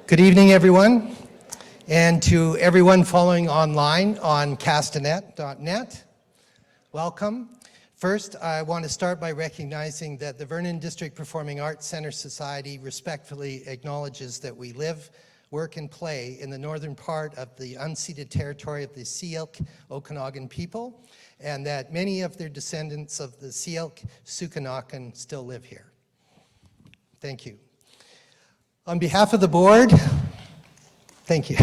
Good evening, everyone, and to everyone following online on castanet.net. Welcome. First, I want to start by recognizing that the Vernon District Performing Arts Centre Society respectfully acknowledges that we live, work, and play in the northern part of the unceded territory of the Syilx Okanagan people, and that many of their descendants of the Syilx Sukanakan still live here. Thank you. On behalf of the board, thank you.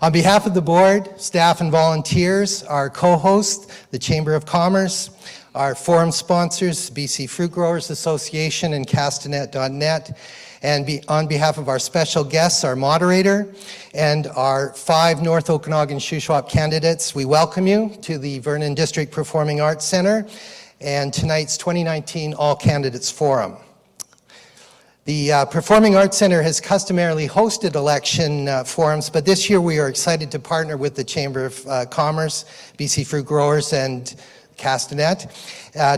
On behalf of the board, staff and volunteers, our co-host, the Chamber of Commerce, our forum sponsors, BC Fruit Growers Association and Castanet.net, and on behalf of our special guests, our moderator, and our 5 North Okanagan Shuswap candidates, we welcome you to the Vernon District Performing Arts Centre and tonight's 2019 All Candidates Forum. The Performing Arts Centre has customarily hosted election forums, but this year we are excited to partner with the Chamber of Commerce, BC Fruit Growers, and Castanet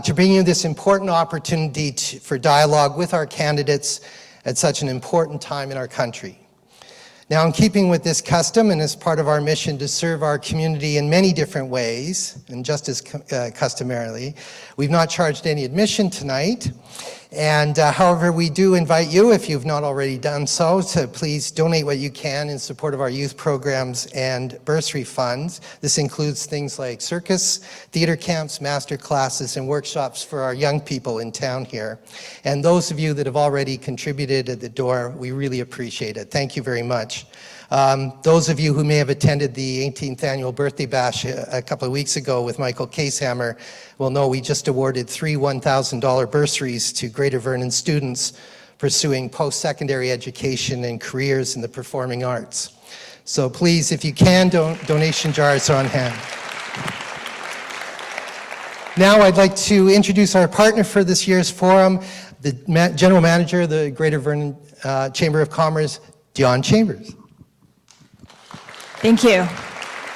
to bring you this important opportunity for dialogue with our candidates at such an important time in our country. Now, in keeping with this custom and as part of our mission to serve our community in many different ways, and just as customarily, we've not charged any admission tonight. And however, we do invite you, if you've not already done so, to please donate what you can in support of our youth programs and bursary funds. This includes things like circus, theater camps, master classes, and workshops for our young people in town here. And those of you that have already contributed at the door, we really appreciate it. Thank you very much. Those of you who may have attended the 18th annual birthday bash a couple of weeks ago with Michael Casehammer will know we just awarded 3 $1,000 bursaries to Greater Vernon students pursuing post-secondary education and careers in the performing arts. So please, if you can, donation jars are on hand. Now I'd like to introduce our partner for this year's forum, the General Manager of the Greater Vernon Chamber of Commerce, Dion Chambers. Thank you.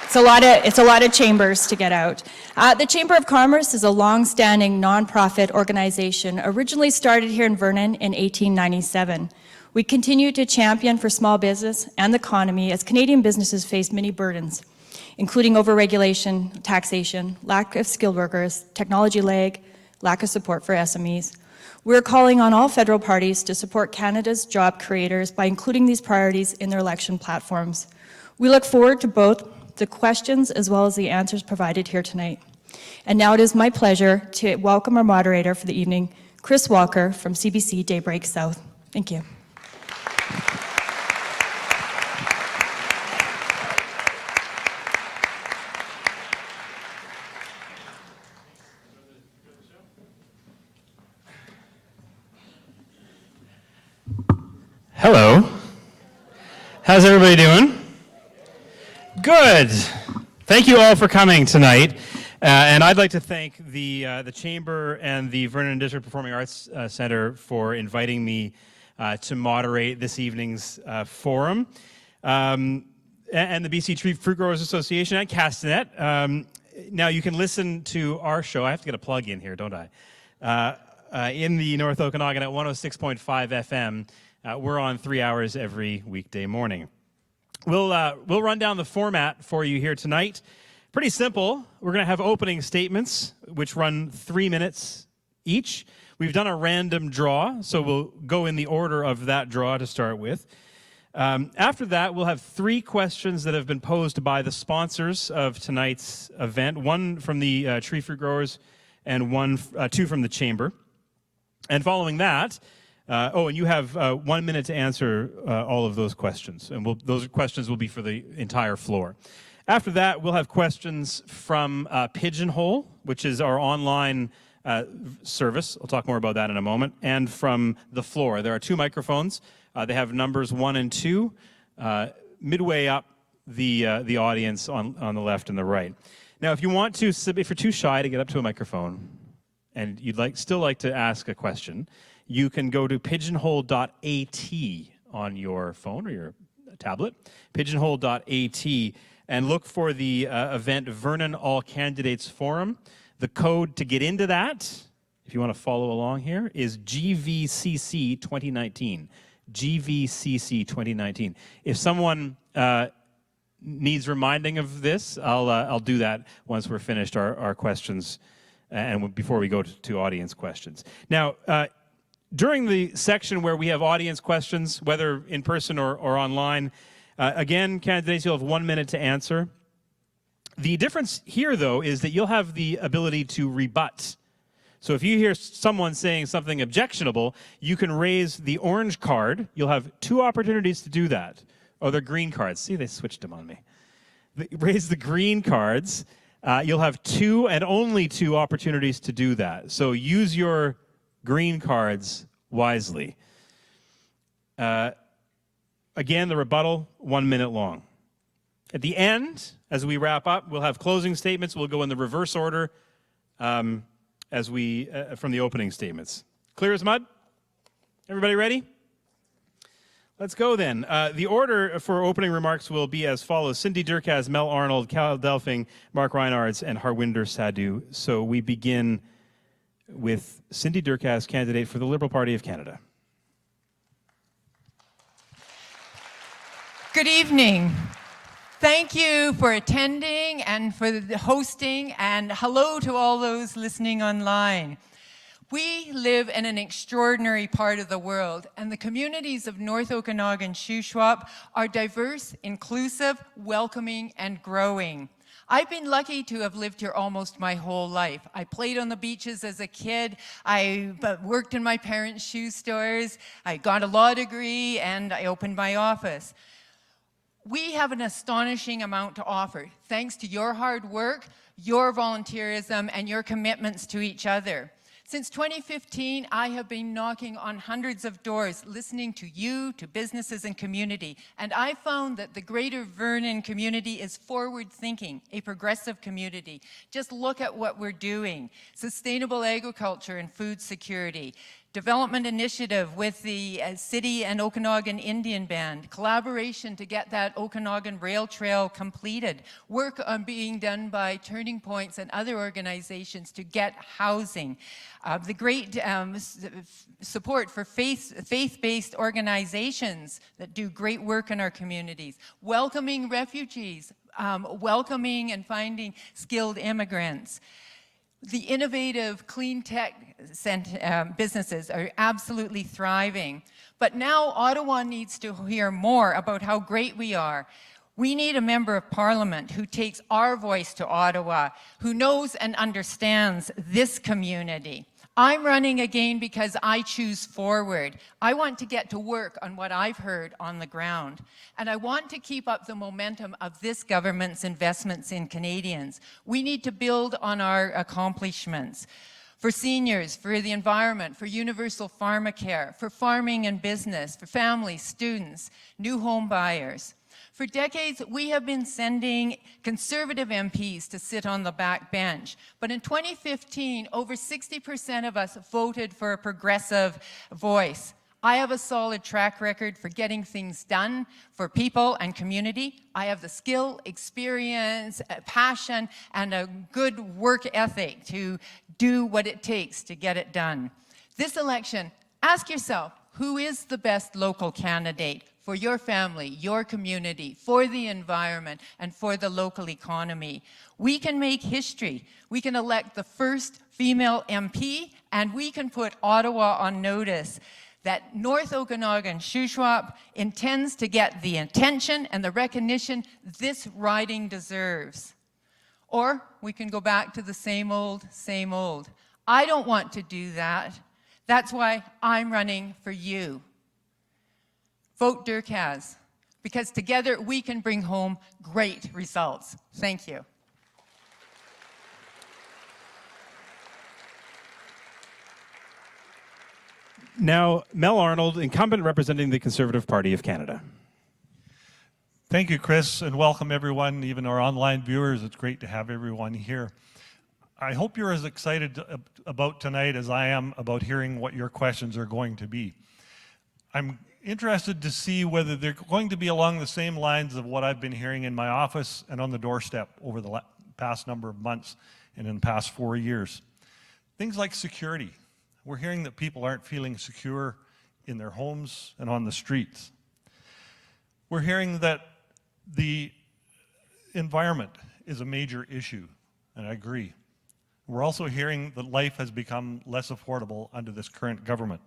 It's a lot of chambers to get out. The Chamber of Commerce is a long-standing nonprofit organization originally started here in Vernon in 1897. We continue to champion for small business and the economy as Canadian businesses face many burdens, including overregulation, taxation, lack of skilled workers, technology lag, lack of support for SMEs. We're calling on all federal parties to support Canada's job creators by including these priorities in their election platforms. We look forward to both the questions as well as the answers provided here tonight. And now it is my pleasure to welcome our moderator for the evening, Chris Walker from CBC Daybreak South. Thank you. Hello. How's everybody doing? Good. Thank you all for coming tonight. And I'd like to thank the Chamber and the Vernon District Performing Arts Centre for inviting me to moderate this evening's forum. And the BC Fruit Growers Association and Castanet. Now you can listen to our show. I have to get a plug in here, don't I? In the North Okanagan at 106.5 FM. We're on 3 hours every weekday morning. We'll run down the format for you here tonight. Pretty simple. We're going to have opening statements, which run 3 minutes each. We've done a random draw, so we'll go in the order of that draw to start with. After that, we'll have 3 questions that have been posed by the sponsors of tonight's event, one from the Tree Fruit Growers and 2 from the Chamber. And following that, and you have 1 minute to answer all of those questions, and those questions will be for the entire floor. After that, we'll have questions from Pigeonhole, which is our online service. I'll talk more about that in a moment, and from the floor. There are 2 microphones. They have numbers 1 and 2, midway up the audience on the left and the right. Now, if you're too shy to get up to a microphone, and you'd still like to ask a question, you can go to pigeonhole.at on your phone or your tablet, pigeonhole.at, and look for the event Vernon All Candidates Forum. The code to get into that, if you want to follow along here, is GVCC 2019. GVCC 2019. If someone needs reminding of this, I'll do that once we're finished our questions and before we go to audience questions. Now, during the section where we have audience questions, whether in person or online, again, candidates, you'll have 1 minute to answer. The difference here, though, is that you'll have the ability to rebut. So if you hear someone saying something objectionable, you can raise the orange card. You'll have 2 opportunities to do that. Oh, they're green cards. See, they switched them on me. Raise the green cards. You'll have 2 and only 2 opportunities to do that. So use your green cards wisely. Again, the rebuttal, 1 minute long. At the end, as we wrap up, we'll have closing statements. We'll go in the reverse order from the opening statements. Clear as mud? Everybody ready? Let's go then. The order for opening remarks will be as follows. Cindy Durkaz, Mel Arnold, Cal Delphing, Mark Reinards, and Harwinder Sadhu. So we begin with Cindy Durkaz, candidate for the Liberal Party of Canada. Good evening. Thank you for attending and for the hosting, and hello to all those listening online. We live in an extraordinary part of the world, and the communities of North Okanagan Shuswap are diverse, inclusive, welcoming, and growing. I've been lucky to have lived here almost my whole life. I played on the beaches as a kid, I worked in my parents' shoe stores, I got a law degree, and I opened my office. We have an astonishing amount to offer, thanks to your hard work, your volunteerism, and your commitments to each other. Since 2015, I have been knocking on hundreds of doors, listening to you, to businesses and community, and I found that the Greater Vernon community is forward-thinking, a progressive community. Just look at what we're doing. Sustainable agriculture and food security, development initiative with the City and Okanagan Indian Band, collaboration to get that Okanagan Rail Trail completed, work on being done by Turning Points and other organizations to get housing, the great support for faith-based organizations that do great work in our communities, welcoming refugees, welcoming and finding skilled immigrants. The innovative clean tech businesses are absolutely thriving. But now Ottawa needs to hear more about how great we are. We need a member of parliament who takes our voice to Ottawa, who knows and understands this community. I'm running again because I choose forward. I want to get to work on what I've heard on the ground. And I want to keep up the momentum of this government's investments in Canadians. We need to build on our accomplishments. For seniors, for the environment, for universal pharmacare, for farming and business, for families, students, new home buyers. For decades, we have been sending Conservative MPs to sit on the back bench. But in 2015, over 60% of us voted for a progressive voice. I have a solid track record for getting things done for people and community. I have the skill, experience, passion, and a good work ethic to do what it takes to get it done. This election, ask yourself, who is the best local candidate for your family, your community, for the environment, and for the local economy? We can make history. We can elect the first female MP, and we can put Ottawa on notice that North Okanagan Shuswap intends to get the attention and the recognition this riding deserves. Or we can go back to the same old, same old. I don't want to do that. That's why I'm running for you. Vote Durkaz, because together we can bring home great results. Thank you. Now, Mel Arnold, incumbent representing the Conservative Party of Canada. Thank you, Chris, and welcome everyone, even our online viewers. It's great to have everyone here. I hope you're as excited about tonight as I am about hearing what your questions are going to be. I'm interested to see whether they're going to be along the same lines of what I've been hearing in my office and on the doorstep over the past number of months and in the past 4 years. Things like security. We're hearing that people aren't feeling secure in their homes and on the streets. We're hearing that the environment is a major issue, and I agree. We're also hearing that life has become less affordable under this current government.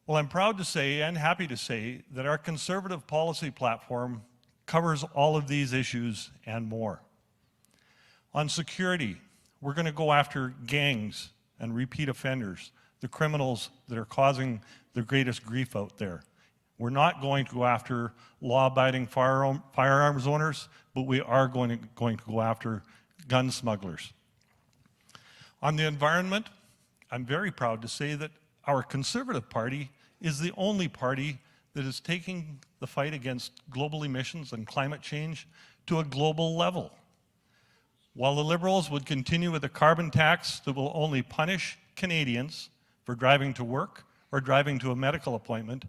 Well, I'm proud to say and happy to say that our Conservative policy platform covers all of these issues and more. On security, we're going to go after gangs and repeat offenders, the criminals that are causing the greatest grief out there. We're not going to go after law-abiding firearms owners, but we are going to go after gun smugglers. On the environment, I'm very proud to say that our Conservative Party is the only party that is taking the fight against global emissions and climate change to a global level. While the Liberals would continue with a carbon tax that will only punish Canadians for driving to work or driving to a medical appointment,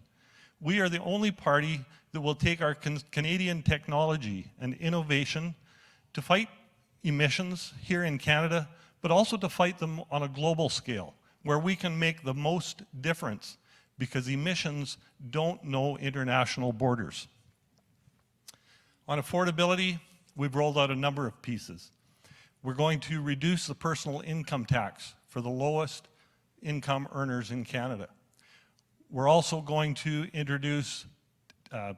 we are the only party that will take our Canadian technology and innovation to fight emissions here in Canada, but also to fight them on a global scale, where we can make the most difference, because emissions don't know international borders. On affordability, we've rolled out a number of pieces. We're going to reduce the personal income tax for the lowest income earners in Canada. We're also going to introduce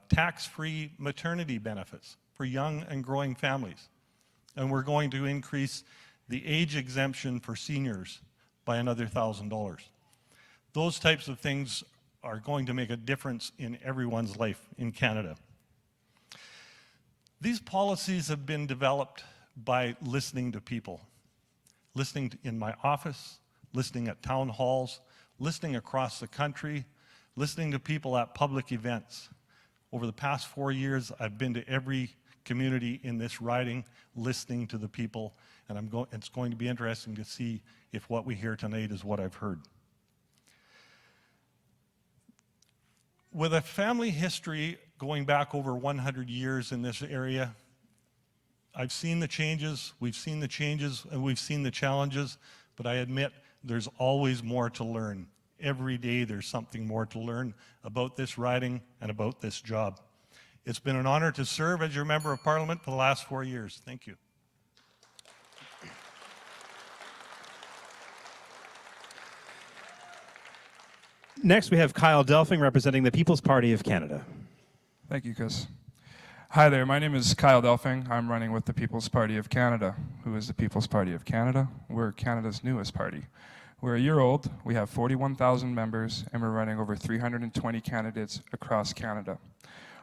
tax-free maternity benefits for young and growing families. And we're going to increase the age exemption for seniors by another $1,000. Those types of things are going to make a difference in everyone's life in Canada. These policies have been developed by listening to people, listening in my office, listening at town halls, listening across the country, listening to people at public events. Over the past 4 years, I've been to every community in this riding, listening to the people, and it's going to be interesting to see if what we hear tonight is what I've heard. With a family history going back over 100 years in this area, I've seen the changes, we've seen the changes, and we've seen the challenges, but I admit there's always more to learn. Every day there's something more to learn about this riding and about this job. It's been an honor to serve as your Member of Parliament for the last 4 years. Thank you. Next, we have Kyle Delphing representing the People's Party of Canada. Thank you, Chris. Hi there, my name is Kyle Delphing. I'm running with the People's Party of Canada. Who is the People's Party of Canada? We're Canada's newest party. We're a year old, we have 41,000 members, and we're running over 320 candidates across Canada.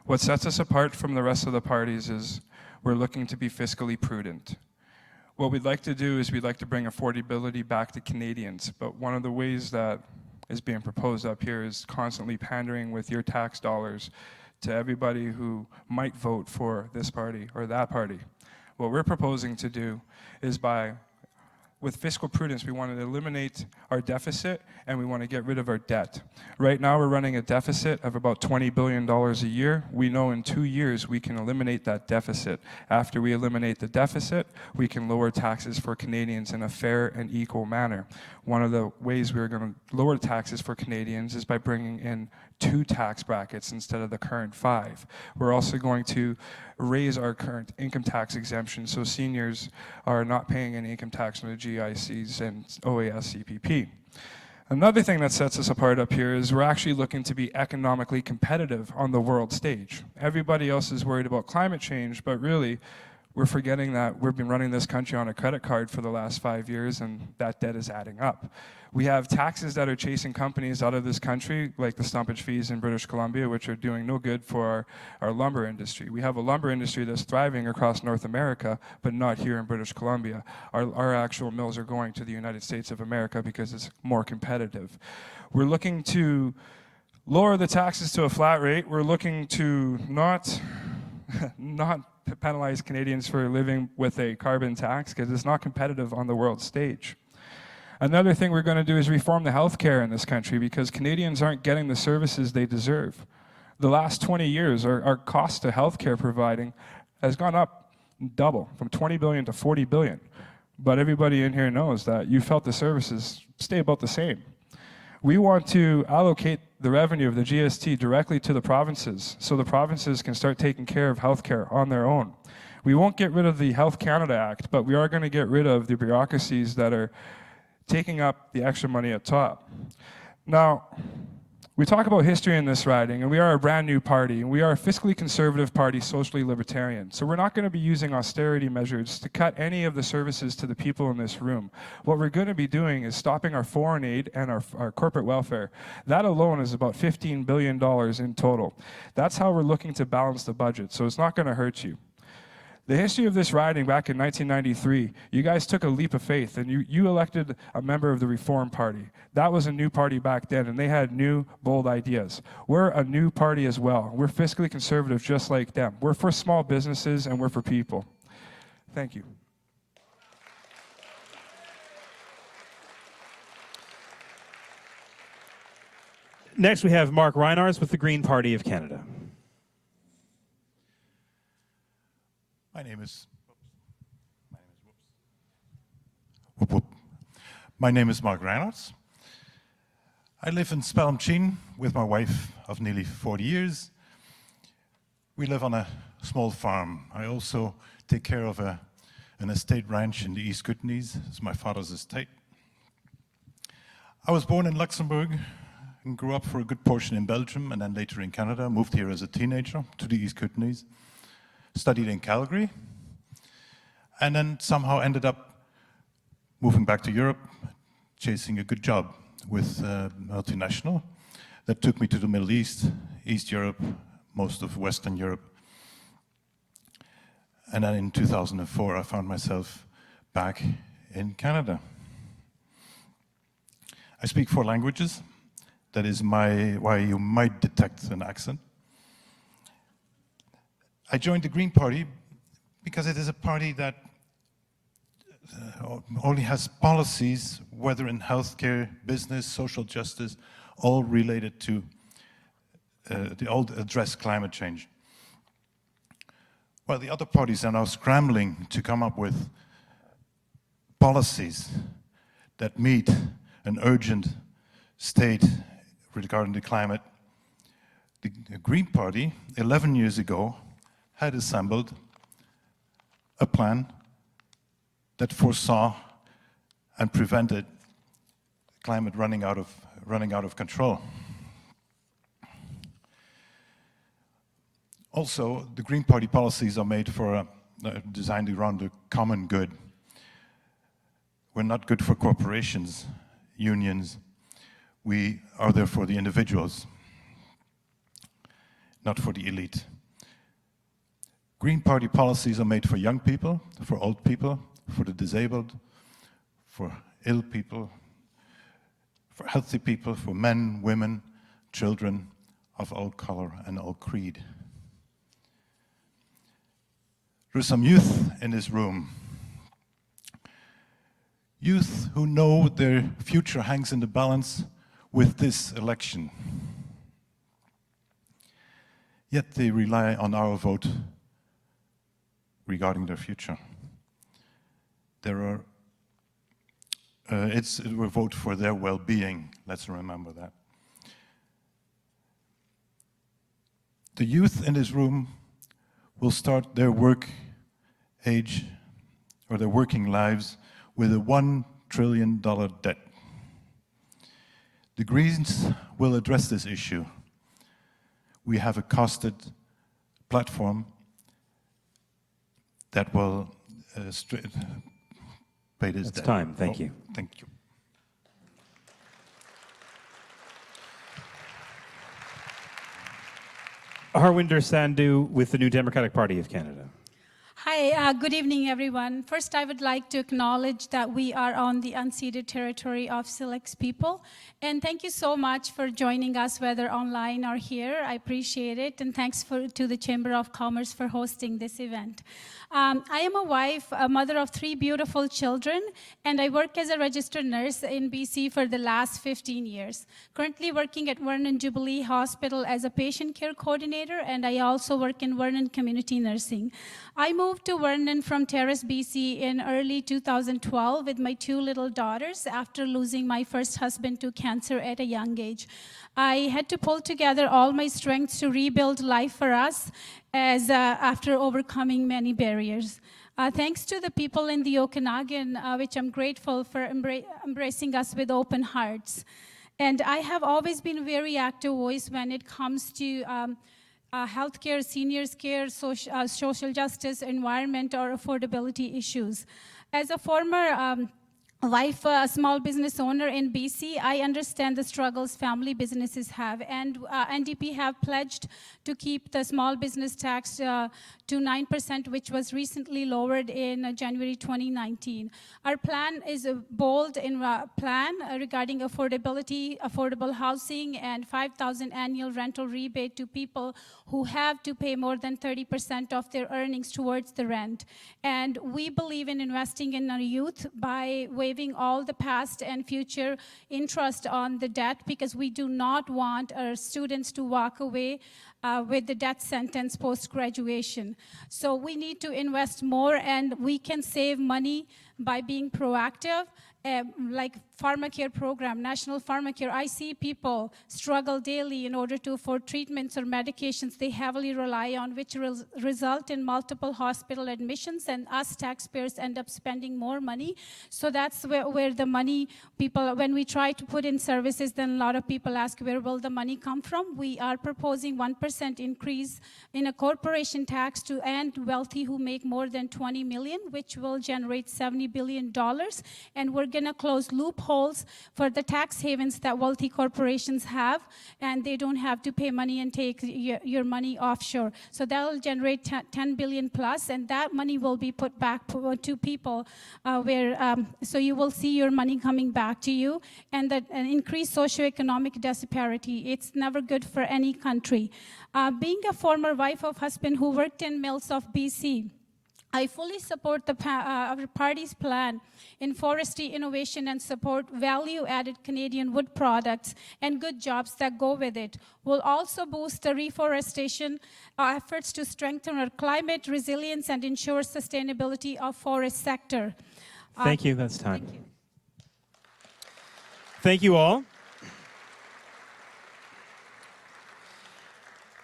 What sets us apart from the rest of the parties is we're looking to be fiscally prudent. What we'd like to do is we'd like to bring affordability back to Canadians, but one of the ways that is being proposed up here is constantly pandering with your tax dollars to everybody who might vote for this party or that party. What we're proposing to do is with fiscal prudence, we want to eliminate our deficit and we want to get rid of our debt. Right now, we're running a deficit of about $20 billion a year. We know in 2 years we can eliminate that deficit. After we eliminate the deficit, we can lower taxes for Canadians in a fair and equal manner. One of the ways we're going to lower taxes for Canadians is by bringing in 2 tax brackets instead of the current 5. We're also going to raise our current income tax exemption so seniors are not paying any income tax on the GICs and OAS CPP. Another thing that sets us apart up here is we're actually looking to be economically competitive on the world stage. Everybody else is worried about climate change, but really we're forgetting that we've been running this country on a credit card for the last 5 years and that debt is adding up. We have taxes that are chasing companies out of this country, like the stumpage fees in British Columbia, which are doing no good for our lumber industry. We have a lumber industry that's thriving across North America, but not here in British Columbia. Our actual mills are going to the United States of America because it's more competitive. We're looking to lower the taxes to a flat rate. We're looking to not penalize Canadians for living with a carbon tax because it's not competitive on the world stage. Another thing we're going to do is reform the healthcare in this country because Canadians aren't getting the services they deserve. The last 20 years, our cost to healthcare providing has gone up double, from 20 billion to 40 billion. But everybody in here knows that you felt the services stay about the same. We want to allocate the revenue of the GST directly to the provinces so the provinces can start taking care of healthcare on their own. We won't get rid of the Health Canada Act, but we are going to get rid of the bureaucracies that are taking up the extra money at top. Now, we talk about history in this riding, and we are a brand new party, and we are a fiscally conservative party, socially libertarian. So we're not going to be using austerity measures to cut any of the services to the people in this room. What we're going to be doing is stopping our foreign aid and our corporate welfare. That alone is about $15 billion in total. That's how we're looking to balance the budget, so it's not going to hurt you. The history of this riding back in 1993, you guys took a leap of faith and you elected a member of the Reform Party. That was a new party back then, and they had new, bold ideas. We're a new party as well. We're fiscally conservative just like them. We're for small businesses and we're for people. Thank you. Next, we have Mark Reinards with the Green Party of Canada. My name is Mark Reinards. I live in Spelmchin with my wife of nearly 40 years. We live on a small farm. I also take care of an estate ranch in the East Kootenays. It's my father's estate. I was born in Luxembourg and grew up for a good portion in Belgium and then later in Canada. Moved here as a teenager to the East Kootenays. Studied in Calgary, and then somehow ended up moving back to Europe, chasing a good job with a multinational that took me to the Middle East, East Europe, most of Western Europe. And then in 2004, I found myself back in Canada. I speak 4 languages. That is why you might detect an accent. I joined the Green Party because it is a party that only has policies, whether in healthcare, business, social justice, all related to address climate change. While the other parties are now scrambling to come up with policies that meet an urgent state regarding the climate, the Green Party, 11 years ago, had assembled a plan that foresaw and prevented climate running out of control. Also, the Green Party policies are made for designed around the common good. We're not good for corporations, unions. We are there for the individuals, not for the elite. Green Party policies are made for young people, for old people, for the disabled, for ill people, for healthy people, for men, women, children of all color and all creed. There's some youth in this room. Youth who know their future hangs in the balance with this election. Yet they rely on our vote regarding their future. We vote for their well-being. Let's remember that. The youth in this room will start their work age or their working lives with a $1 trillion debt. The Greens will address this issue. We have a costed platform that will pay this debt. It's time. Thank you. Thank you. Harwinder Sandhu with the New Democratic Party of Canada. Hi, good evening, everyone. First, I would like to acknowledge that we are on the unceded territory of Silex people. And thank you so much for joining us, whether online or here. I appreciate it. And thanks to the Chamber of Commerce for hosting this event. I am a wife, a mother of 3 beautiful children, and I work as a registered nurse in BC for the last 15 years. Currently working at Vernon Jubilee Hospital as a patient care coordinator, and I also work in Vernon Community Nursing. I moved to to Vernon from Terrace, BC in early 2012 with my 2 little daughters after losing my first husband to cancer at a young age. I had to pull together all my strength to rebuild life for us after overcoming many barriers. Thanks to the people in the Okanagan, which I'm grateful for embracing us with open hearts. And I have always been a very active voice when it comes to healthcare, seniors care, social justice, environment, or affordability issues. As a former wife, a small business owner in BC, I understand the struggles family businesses have, and NDP have pledged to keep the small business tax to 9%, which was recently lowered in January 2019. Our plan is a bold plan regarding affordability, affordable housing, and $5,000 annual rental rebate to people who have to pay more than 30% of their earnings towards the rent. And we believe in investing in our youth by waiving all the past and future interest on the debt, because we do not want our students to walk away with the death sentence post-graduation. So we need to invest more, and we can save money by being proactive, like pharmacare program, National Pharmacare. I see people struggle daily in order to afford treatments or medications they heavily rely on, which result in multiple hospital admissions, and us taxpayers end up spending more money. So that's where the money, people, when we try to put in services, then a lot of people ask, where will the money come from? We are proposing 1% increase in a corporation tax to end wealthy who make more than 20 million, which will generate $70 billion. And we're going to close loopholes for the tax havens that wealthy corporations have, and they don't have to pay money and take your money offshore. So that will generate 10 billion plus, and that money will be put back to people so you will see your money coming back to you, and that an increased socioeconomic disparity. It's never good for any country. Being a former wife of husband who worked in mills of BC, I fully support our party's plan in forestry innovation and support value-added Canadian wood products and good jobs that go with it. We'll also boost the reforestation efforts to strengthen our climate resilience and ensure sustainability of forest sector. Thank you. That's time. Thank you. Thank you all.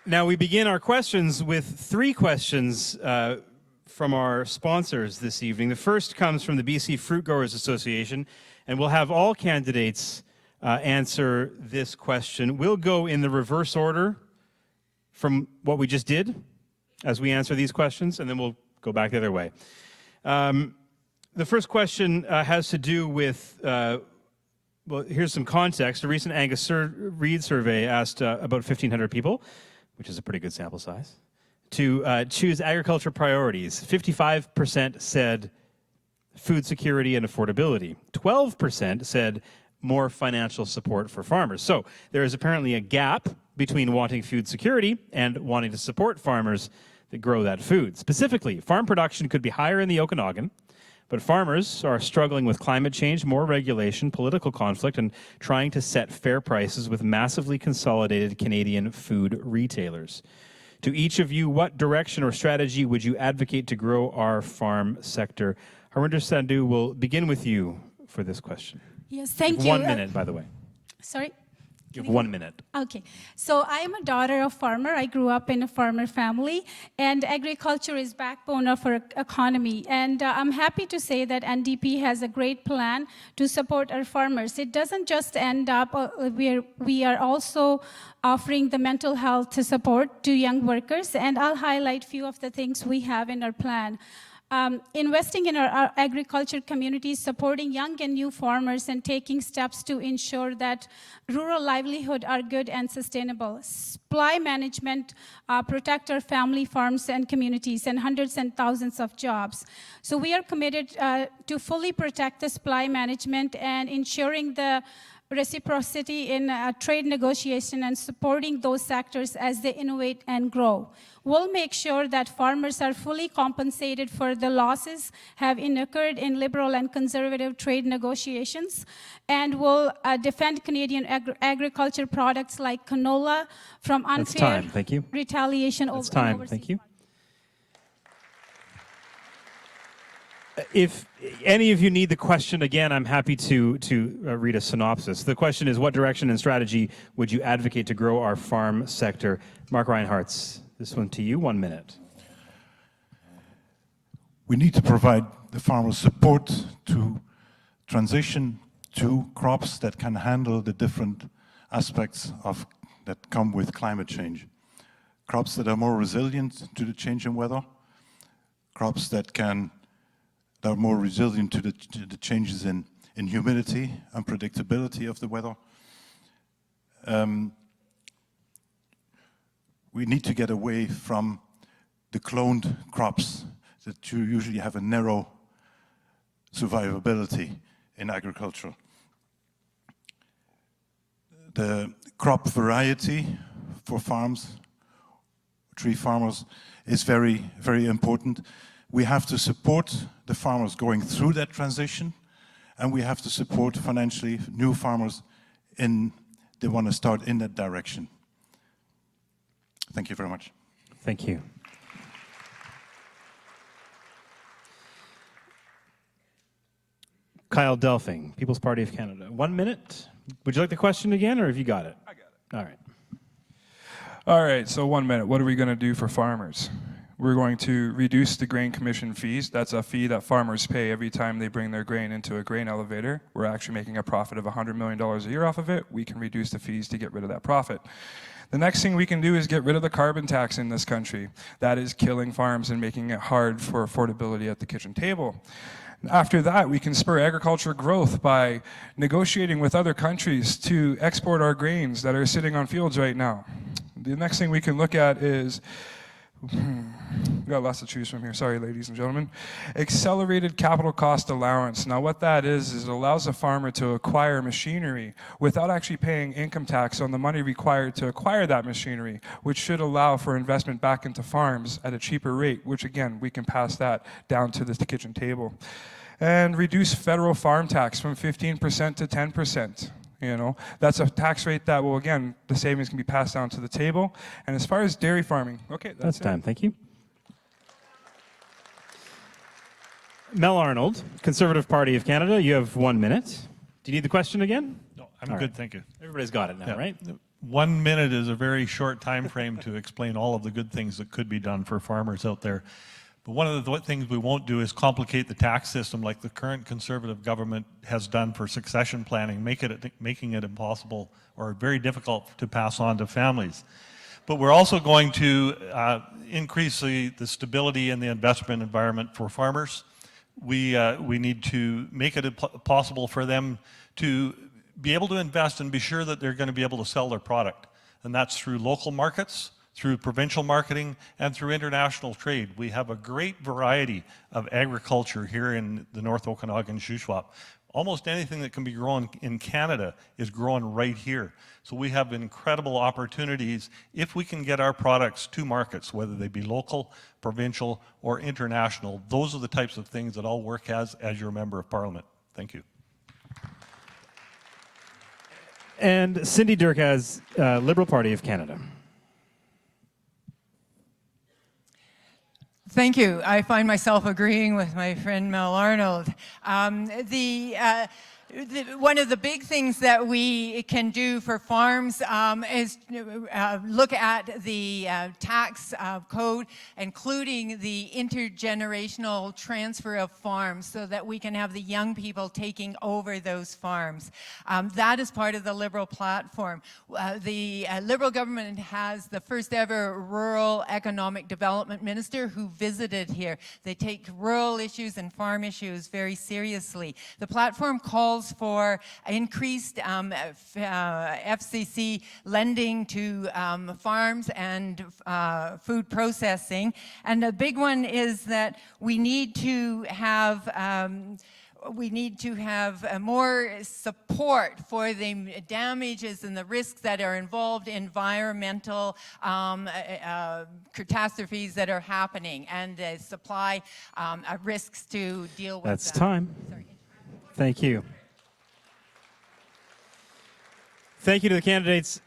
Now we begin our questions with 3 questions from our sponsors this evening. The first comes from the BC Fruit Growers Association, and we'll have all candidates answer this question. We'll go in the reverse order from what we just did as we answer these questions, and then we'll go back the other way. The first question has to do with, well, here's some context. A recent Angus Reid survey asked about 1,500 people, which is a pretty good sample size, to choose agriculture priorities. 55% said food security and affordability. 12% said more financial support for farmers. So there is apparently a gap between wanting food security and wanting to support farmers that grow that food. Specifically, farm production could be higher in the Okanagan, but farmers are struggling with climate change, more regulation, political conflict, and trying to set fair prices with massively consolidated Canadian food retailers. To each of you, what direction or strategy would you advocate to grow our farm sector? Harinder Sandhu, will begin with you for this question. Yes, thank you. 1 minute, by the way. Sorry? You have 1 minute. Okay, so I am a daughter of farmer. I grew up in a farmer family, and agriculture is backbone of our economy. And I'm happy to say that NDP has a great plan to support our farmers. It doesn't just end up we are also offering the mental health support to young workers, and I'll highlight few of the things we have in our plan. Investing in our agriculture communities, supporting young and new farmers, and taking steps to ensure that rural livelihood are good and sustainable. Supply management, protect our family farms and communities, and hundreds and thousands of jobs. So we are committed to fully protect the supply management and ensuring the reciprocity in trade negotiation and supporting those sectors as they innovate and grow. We'll make sure that farmers are fully compensated for the losses have occurred in liberal and conservative trade negotiations, and we'll defend Canadian agriculture products like canola from unfair Thank you. retaliation That's over time. overseas. Thank you. If any of you need the question again, I'm happy to read a synopsis. The question is, what direction and strategy would you advocate to grow our farm sector? Mark Reinhartz, this one to you, 1 minute. We need to provide the farmers support to transition to crops that can handle the different aspects that come with climate change. Crops that are more resilient to the change in weather, crops that are more resilient to the changes in humidity and predictability of the weather. We need to get away from the cloned crops that you usually have a narrow survivability in agriculture. The crop variety for tree farmers, is very, very important. We have to support the farmers going through that transition, and we have to support financially new farmers they want to start in that direction. Thank you very much. Thank you. Kyle Delphing, People's Party of Canada. 1 minute. Would you like the question again, or have you got it? I got it. All right. All right, so 1 minute. What are we going to do for farmers? We're going to reduce the grain commission fees. That's a fee that farmers pay every time they bring their grain into a grain elevator. We're actually making a profit of $100 million a year off of it. We can reduce the fees to get rid of that profit. The next thing we can do is get rid of the carbon tax in this country. That is killing farms and making it hard for affordability at the kitchen table. After that, we can spur agriculture growth by negotiating with other countries to export our grains that are sitting on fields right now. The next thing we can look at is, we got lots to choose from here, sorry ladies and gentlemen. Accelerated capital cost allowance. Now what that is it allows a farmer to acquire machinery without actually paying income tax on the money required to acquire that machinery, which should allow for investment back into farms at a cheaper rate, which again, we can pass that down to the kitchen table. And reduce federal farm tax from 15% to 10%. You know, that's a tax rate that will, again, the savings can be passed down to the table. And as far as dairy farming, okay, That's time. Thank you. Mel Arnold, Conservative Party of Canada. You have 1 minute. Do you need the question again? No, I'm All good, right. thank you. Everybody's got it now, Yeah. right? 1 minute is a very short time frame to explain all of the good things that could be done for farmers out there. But one of the things we won't do is complicate the tax system like the current Conservative government has done for succession planning, making it impossible or very difficult to pass on to families. But we're also going to increase the stability and the investment environment for farmers. We need to make it possible for them to be able to invest and be sure that they're going to be able to sell their product. And that's through local markets, through provincial marketing, and through international trade. We have a great variety of agriculture here in the North Okanagan Shuswap. Almost anything that can be grown in Canada is grown right here. So we have incredible opportunities if we can get our products to markets, whether they be local, provincial, or international. Those are the types of things that I'll work as your Member of Parliament. Thank you. And Cindy Durkaz, Liberal Party of Canada. Thank you. I find myself agreeing with my friend Mel Arnold. One of the big things that we can do for farms is look at the tax code, including the intergenerational transfer of farms so that we can have the young people taking over those farms. That is part of the Liberal platform. The Liberal government has the first ever rural economic development minister who visited here. They take rural issues and farm issues very seriously. The platform calls for increased FCC lending to farms and food processing. And a big one is that we need to have more support for the damages and the risks that are involved in environmental catastrophes that are happening and the supply risks to deal with That's them. time. Sorry. Thank you. Thank you to the candidates.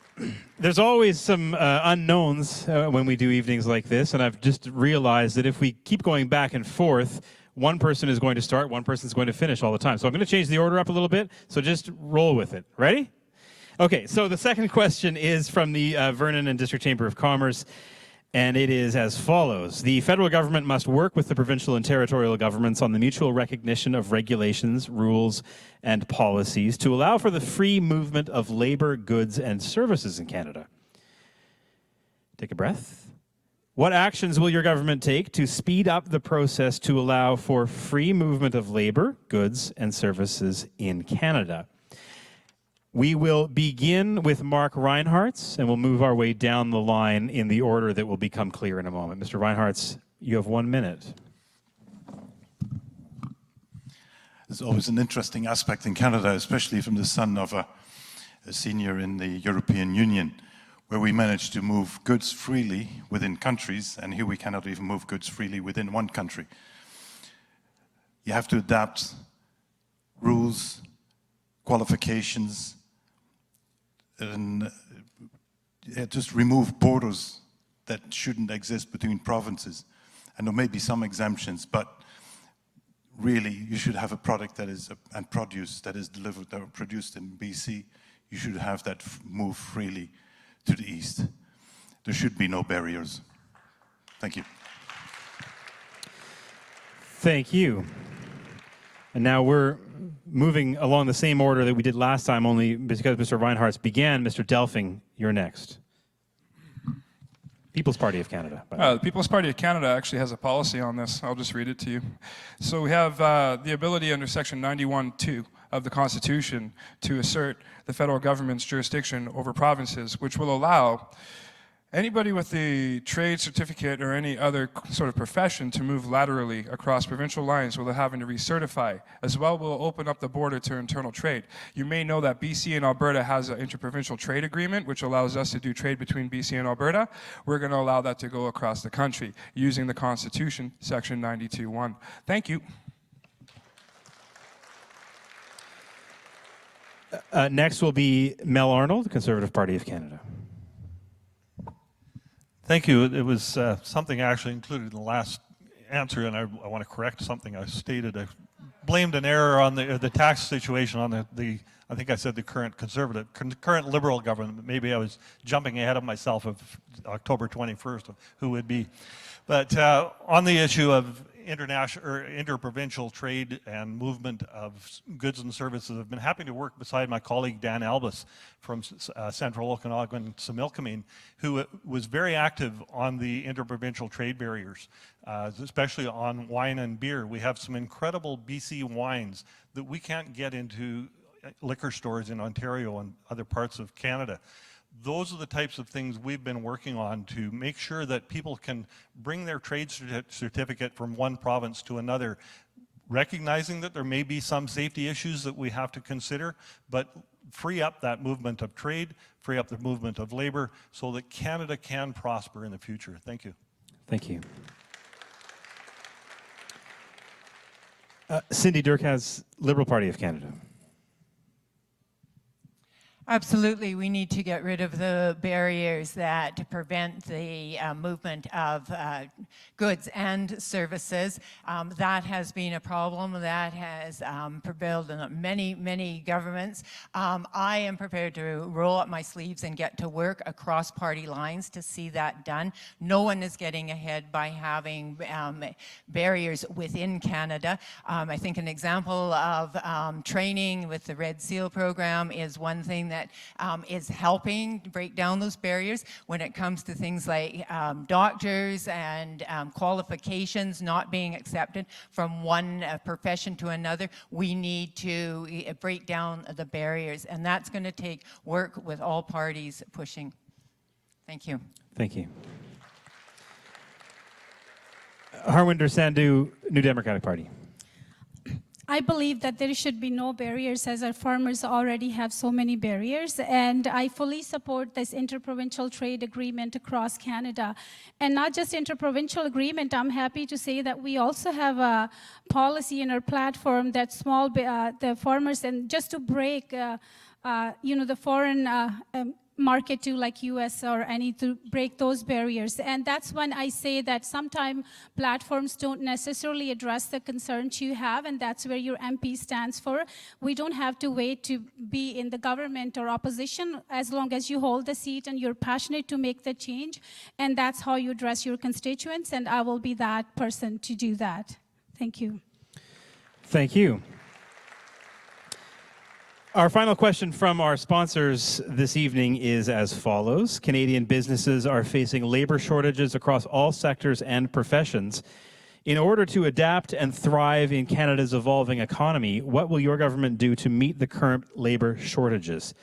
There's always some unknowns when we do evenings like this, and I've just realized that if we keep going back and forth, one person is going to start, one person is going to finish all the time. So I'm going to change the order up a little bit, so just roll with it. Ready? Okay, so the second question is from the Vernon and District Chamber of Commerce, and it is as follows. The federal government must work with the provincial and territorial governments on the mutual recognition of regulations, rules, and policies to allow for the free movement of labor, goods, and services in Canada. Take a breath. What actions will your government take to speed up the process to allow for free movement of labor, goods, and services in Canada? We will begin with Mark Reinhartz, and we'll move our way down the line in the order that will become clear in a moment. Mr. Reinhartz, you have 1 minute. There's always an interesting aspect in Canada, especially from the son of a senior in the European Union, where we manage to move goods freely within countries, and here we cannot even move goods freely within one country. You have to adapt rules, qualifications, and just remove borders that shouldn't exist between provinces. And there may be some exemptions, but really you should have a product that is and produce that is delivered or produced in BC. You should have that move freely to the east. There should be no barriers. Thank you. Thank you. And now we're moving along the same order that we did last time, only because Mr. Reinhartz began. Mr. Delphing, you're next. People's Party of Canada. The People's Party of Canada actually has a policy on this. I'll just read it to you. So we have the ability under Section 91(2) of the Constitution to assert the federal government's jurisdiction over provinces, which will allow anybody with a trade certificate or any other sort of profession to move laterally across provincial lines without having to recertify. As well, we'll open up the border to internal trade. You may know that BC and Alberta has an interprovincial trade agreement, which allows us to do trade between BC and Alberta. We're going to allow that to go across the country using the Constitution, Section 92(1). Thank you. Next will be Mel Arnold, Conservative Party of Canada. Thank you. It was something I actually included in the last answer, and I want to correct something I stated. I blamed an error on the tax situation on the I think I said the current Conservative, current Liberal government, but maybe I was jumping ahead of myself of October 21st, of who would be. But on the issue of international or interprovincial trade and movement of goods and services, I've been happy to work beside my colleague Dan Albus from Central Okanagan, Similkameen, who was very active on the interprovincial trade barriers, especially on wine and beer. We have some incredible BC wines that we can't get into liquor stores in Ontario and other parts of Canada. Those are the types of things we've been working on to make sure that people can bring their trade certificate from one province to another, recognizing that there may be some safety issues that we have to consider, but free up that movement of trade, free up the movement of labor so that Canada can prosper in the future. Thank you. Thank you. Cindy Durkaz, Liberal Party of Canada. Absolutely, we need to get rid of the barriers that prevent the movement of goods and services. That has been a problem that has prevailed in many, many governments. I am prepared to roll up my sleeves and get to work across party lines to see that done. No one is getting ahead by having barriers within Canada. I think an example of training with the Red Seal program is one thing that is helping break down those barriers when it comes to things like doctors and qualifications not being accepted from one profession to another. We need to break down the barriers, and that's going to take work with all parties pushing. Thank you. Thank you. Harwinder Sandhu, New Democratic Party. I believe that there should be no barriers, as our farmers already have so many barriers, and I fully support this interprovincial trade agreement across Canada. And not just interprovincial agreement, I'm happy to say that we also have a policy in our platform that the farmers, and just to break the foreign market to like US or any to break those barriers. And that's when I say that sometimes platforms don't necessarily address the concerns you have, and that's where your MP stands for. We don't have to wait to be in the government or opposition as long as you hold the seat and you're passionate to make the change, and that's how you address your constituents, and I will be that person to do that. Thank you. Thank you. Our final question from our sponsors this evening is as follows. Canadian businesses are facing labor shortages across all sectors and professions. In order to adapt and thrive in Canada's evolving economy, what will your government do to meet the current labor shortages?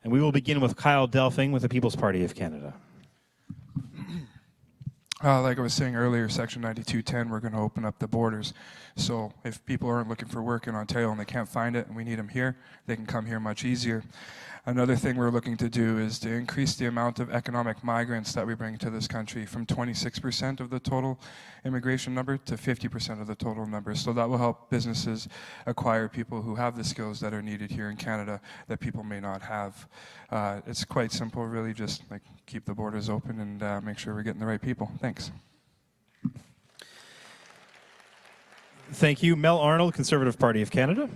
And we will begin with Kyle Delphing with the People's Party of Canada. Like I was saying earlier, Section 9210, we're going to open up the borders. So if people aren't looking for work in Ontario and they can't find it and we need them here, they can come here much easier. Another thing we're looking to do is to increase the amount of economic migrants that we bring to this country from 26% of the total immigration number to 50% of the total number. So that will help businesses acquire people who have the skills that are needed here in Canada that people may not have. It's quite simple, really, just like keep the borders open and make sure we're getting the right people. Thanks. Thank you. Mel Arnold, Conservative Party of Canada.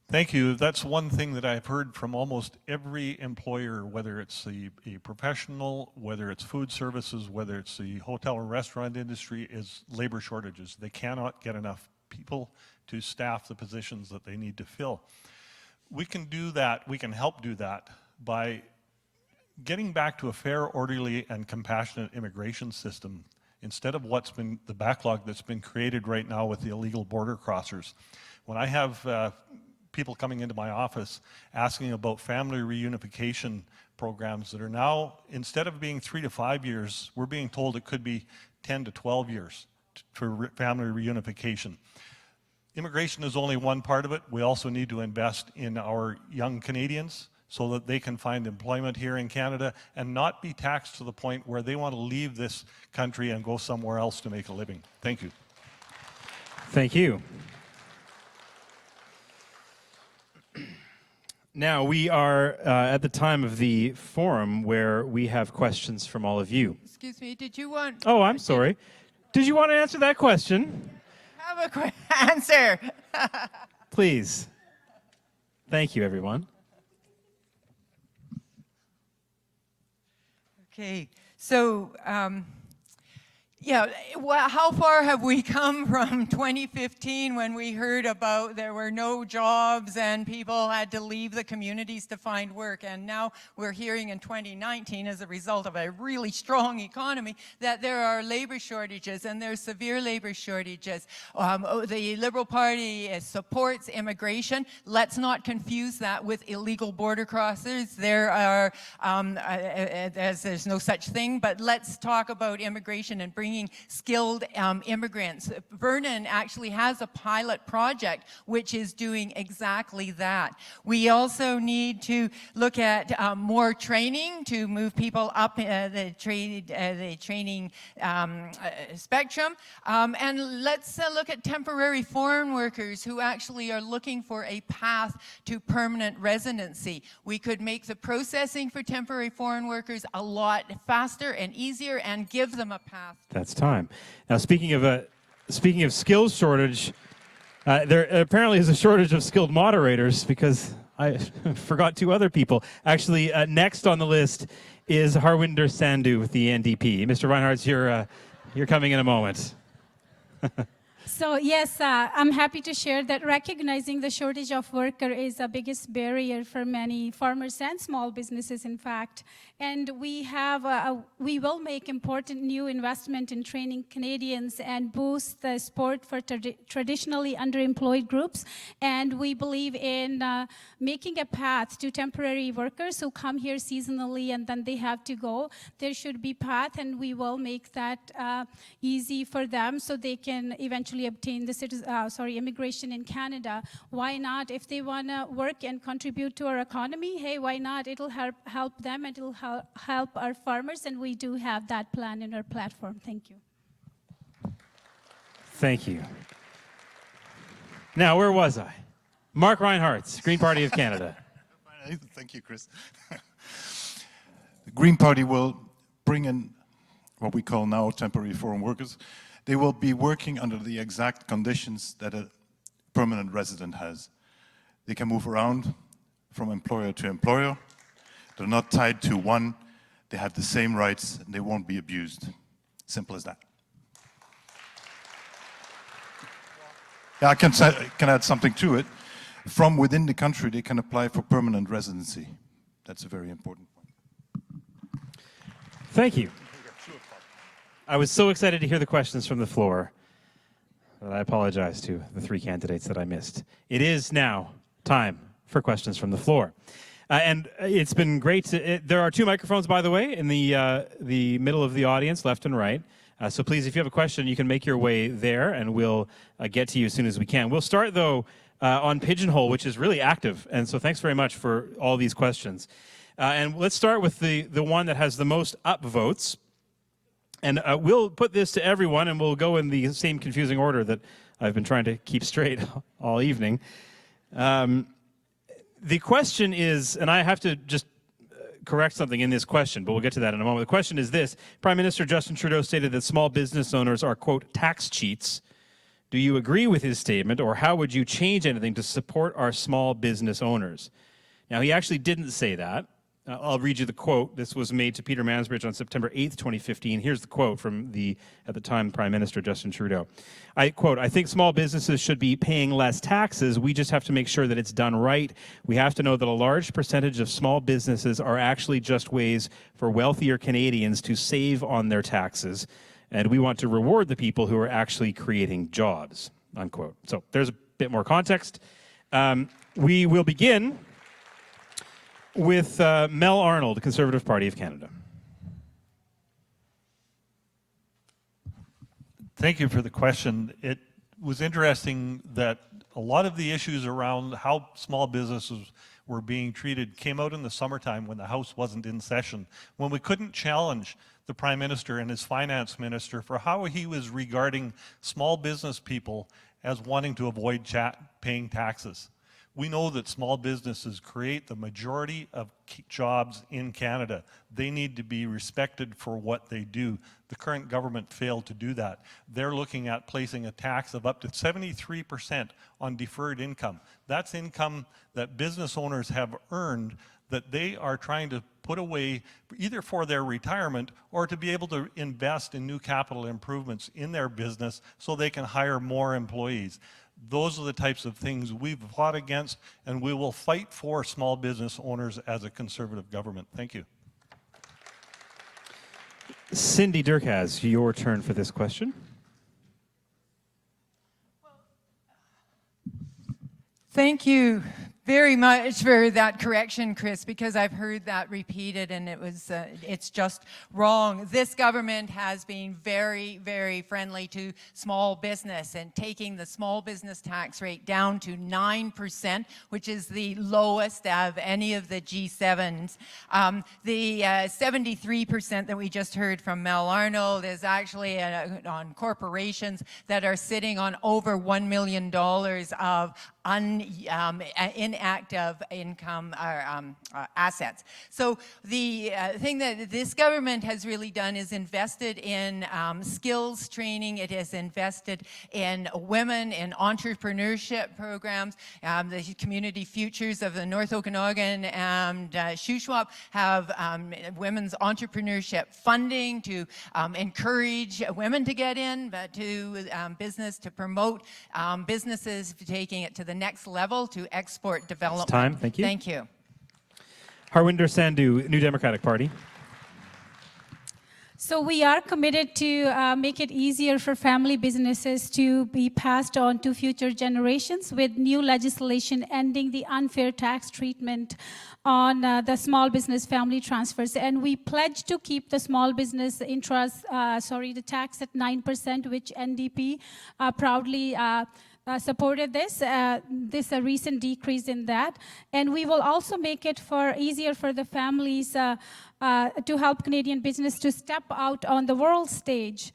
Thank you. That's one thing that I've heard from almost every employer, whether it's a professional, whether it's food services, whether it's the hotel or restaurant industry, is labor shortages. They cannot get enough people to staff the positions that they need to fill. We can do that, we can help do that by getting back to a fair, orderly, and compassionate immigration system instead of what's been the backlog that's been created right now with the illegal border crossers. When I have people coming into my office asking about family reunification programs that are now, instead of being 3 to 5 years, we're being told it could be 10 to 12 years for family reunification. Immigration is only one part of it. We also need to invest in our young Canadians so that they can find employment here in Canada and not be taxed to the point where they want to leave this country and go somewhere else to make a living. Thank you. Thank you. Now, we are at the time of the forum where we have questions from all of you. Excuse me, did you want... Oh, I'm sorry. Did you want to answer that question? Have a quick answer. Please. Thank you, everyone. Okay, so yeah, how far have we come from 2015 when we heard about there were no jobs and people had to leave the communities to find work, and now we're hearing in 2019 as a result of a really strong economy that there are labor shortages, and there's severe labor shortages. The Liberal Party supports immigration. Let's not confuse that with illegal border crossers. There are, there's no such thing, but let's talk about immigration and bringing skilled immigrants. Vernon actually has a pilot project which is doing exactly that. We also need to look at more training to move people up the training spectrum. And let's look at temporary foreign workers who actually are looking for a path to permanent residency. We could make the processing for temporary foreign workers a lot faster and easier and give them a path. That's time. Now, speaking of skills shortage, there apparently is a shortage of skilled moderators because I forgot 2 other people. Actually, next on the list is Harwinder Sandhu with the NDP. Mr. Reinhardt, you're coming in a moment. So yes, I'm happy to share that recognizing the shortage of worker is the biggest barrier for many farmers and small businesses, in fact. And we will make important new investment in training Canadians and boost the support for traditionally underemployed groups. And we believe in making a path to temporary workers who come here seasonally and then they have to go. There should be path, and we will make that easy for them so they can eventually obtain the immigration in Canada. Why not? If they want to work and contribute to our economy, hey, why not? It'll help them, and it'll help our farmers, and we do have that plan in our platform. Thank you. Thank you. Now, where was I? Mark Reinhardt, Green Party of Canada. Thank you, Chris. The Green Party will bring in what we call now temporary foreign workers. They will be working under the exact conditions that a permanent resident has. They can move around from employer to employer. They're not tied to one. They have the same rights and they won't be abused. Simple as that. Yeah, I can add something to it. From within the country, they can apply for permanent residency. That's a very important point. Thank you. I was so excited to hear the questions from the floor that I apologize to the three candidates that I missed. It is now time for questions from the floor. And it's been great. There are two microphones, by the way, in the middle of the audience, left and right. So please, if you have a question, you can make your way there, and we'll get to you as soon as we can. We'll start, though, on Pigeonhole, which is really active. And so thanks very much for all these questions. And let's start with the one that has the most upvotes. And we'll put this to everyone, and we'll go in the same confusing order that I've been trying to keep straight all evening. The question is, and I have to just correct something in this question, but we'll get to that in a moment. The question is this: Prime Minister Justin Trudeau stated that small business owners are, quote, tax cheats. Do you agree with his statement, or how would you change anything to support our small business owners? Now, he actually didn't say that. I'll read you the quote. This was made to Peter Mansbridge on September 8th, 2015. Here's the quote from at the time, Prime Minister Justin Trudeau. I quote, "I think small businesses should be paying less taxes. We just have to make sure that it's done right. We have to know that a large percentage of small businesses are actually just ways for wealthier Canadians to save on their taxes. And we want to reward the people who are actually creating jobs," unquote. So there's a bit more context. We will begin with Mel Arnold, Conservative Party of Canada. Thank you for the question. It was interesting that a lot of the issues around how small businesses were being treated came out in the summertime when the House wasn't in session, when we couldn't challenge the Prime Minister and his Finance Minister for how he was regarding small business people as wanting to avoid paying taxes. We know that small businesses create the majority of jobs in Canada. They need to be respected for what they do. The current government failed to do that. They're looking at placing a tax of up to 73% on deferred income. That's income that business owners have earned that they are trying to put away either for their retirement or to be able to invest in new capital improvements in their business so they can hire more employees. Those are the types of things we've fought against, and we will fight for small business owners as a Conservative government. Thank you. Cindy Durkaz, your turn for this question. Thank you very much for that correction, Chris, because I've heard that repeated and it's just wrong. This government has been very, very friendly to small business and taking the small business tax rate down to 9%, which is the lowest of any of the G7s. The 73% that we just heard from Mel Arnold is actually on corporations that are sitting on over $1 million of inactive income or assets. So the thing that this government has really done is invested in skills training. It has invested in women in entrepreneurship programs. The Community Futures of the North Okanagan and Shuswap have women's entrepreneurship funding to encourage women to get in, but to business, to promote businesses taking it to the next level, to export development. It's time. Thank you. Thank you. Harwinder Sandhu, New Democratic Party. So we are committed to make it easier for family businesses to be passed on to future generations with new legislation ending the unfair tax treatment on the small business family transfers. And we pledge to keep the small business the tax at 9%, which NDP proudly supported this. This a recent decrease in that. And we will also make it easier for the families to help Canadian business to step out on the world stage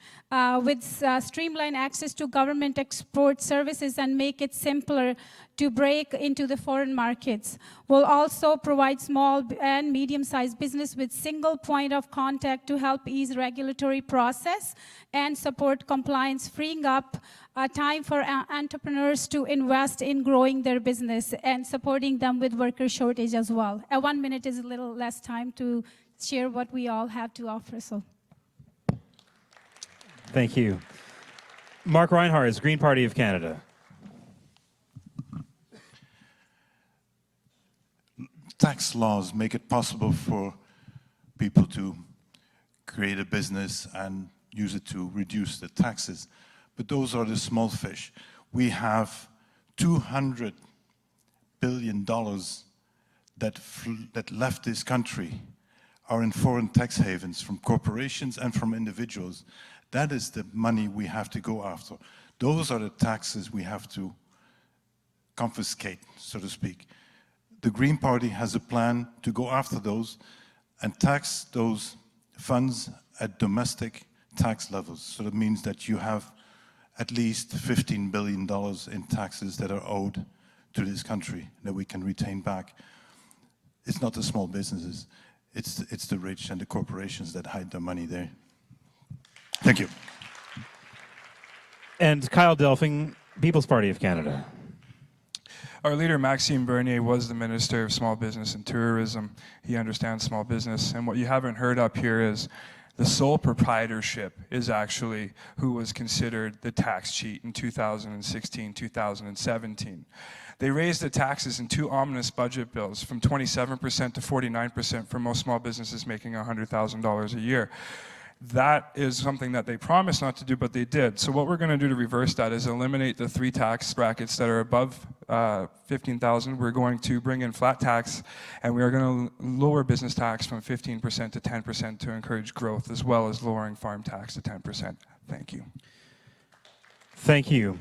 with streamline access to government export services and make it simpler to break into the foreign markets. We'll also provide small and medium-sized business with single point of contact to help ease regulatory process and support compliance, freeing up time for entrepreneurs to invest in growing their business and supporting them with worker shortage as well. 1 minute is a little less time to share what we all have to offer. So, Thank you. Mark Reinhardt, Green Party of Canada. Tax laws make it possible for people to create a business and use it to reduce the taxes. But those are the small fish. We have $200 billion that left this country are in foreign tax havens from corporations and from individuals. That is the money we have to go after. Those are the taxes we have to confiscate, so to speak. The Green Party has a plan to go after those and tax those funds at domestic tax levels. So that means that you have at least $15 billion in taxes that are owed to this country that we can retain back. It's not the small businesses, it's the rich and the corporations that hide their money there. Thank you. And Kyle Delphing, People's Party of Canada. Our leader, Maxime Bernier, was the Minister of Small Business and Tourism. He understands small business. And what you haven't heard up here is the sole proprietorship is actually who was considered the tax cheat in 2016, 2017. They raised the taxes in 2 ominous budget bills from 27% to 49% for most small businesses making $100,000 a year. That is something that they promised not to do, but they did. So what we're going to do to reverse that is eliminate the 3 tax brackets that are above $15,000. We're going to bring in flat tax, and we are going to lower business tax from 15% to 10% to encourage growth, as well as lowering farm tax to 10%. Thank you. Thank you.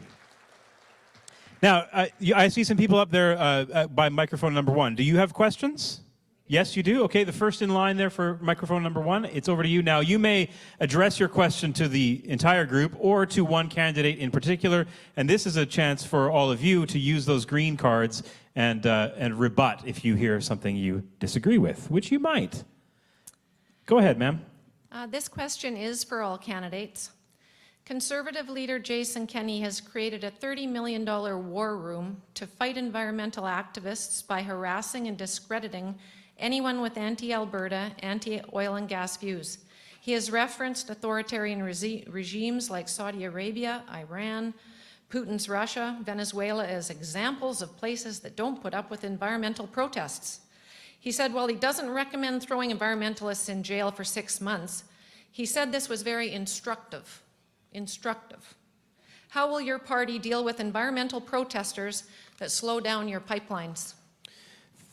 Now, I see some people up there by microphone number 1. Do you have questions? Yes, you do? Okay, the first in line there for microphone number 1, it's over to you. Now, you may address your question to the entire group or to one candidate in particular, and this is a chance for all of you to use those green cards and rebut if you hear something you disagree with, which you might. Go ahead, ma'am. This question is for all candidates. Conservative leader Jason Kenney has created a $30 million war room to fight environmental activists by harassing and discrediting anyone with anti-Alberta, anti-oil and gas views. He has referenced authoritarian regimes like Saudi Arabia, Iran, Putin's Russia, Venezuela as examples of places that don't put up with environmental protests. He said, while he doesn't recommend throwing environmentalists in jail for 6 months, he said this was very instructive. How will your party deal with environmental protesters that slow down your pipelines?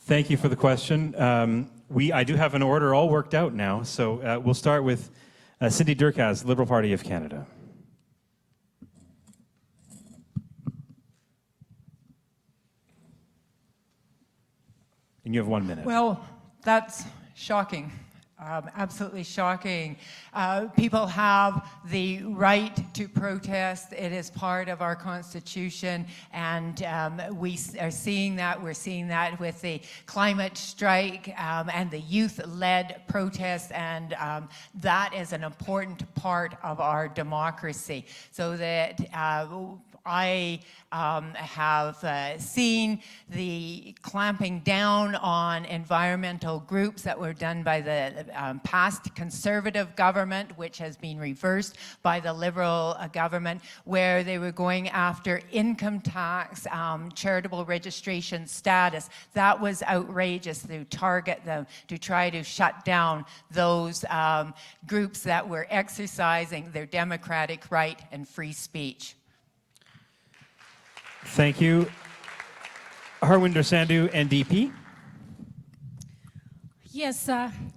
Thank you for the question. I do have an order all worked out now, so we'll start with Cindy Durkaz, Liberal Party of Canada. And you have 1 minute. Well, that's shocking. Absolutely shocking. People have the right to protest. It is part of our Constitution, and we are seeing that. We're seeing that with the climate strike and the youth-led protest, and that is an important part of our democracy. So that I have seen the clamping down on environmental groups that were done by the past Conservative government, which has been reversed by the Liberal government, where they were going after income tax, charitable registration status. That was outrageous to target them, to try to shut down those groups that were exercising their democratic right and free speech. Thank you. Harwinder Sandhu, NDP. Yes,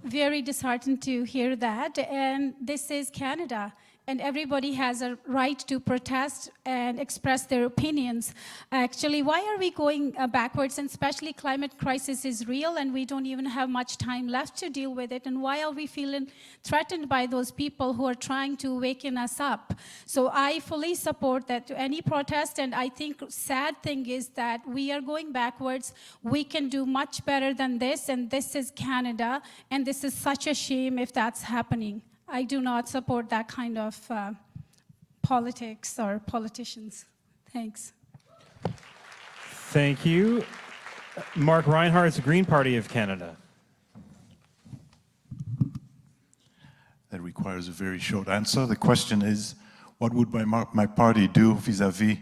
very disheartened to hear that. And this is Canada. and everybody has a right to protest and express their opinions. Actually, why are we going backwards? And especially climate crisis is real, and we don't even have much time left to deal with it. And why are we feeling threatened by those people who are trying to waken us up? So I fully support that to any protest, and I think sad thing is that we are going backwards. We can do much better than this, and this is Canada, and this is such a shame if that's happening. I do not support that kind of politics or politicians. Thanks. Thank you. Mark Reinhardt's Green Party of Canada. That requires a very short answer. The question is, what would my party do vis-à-vis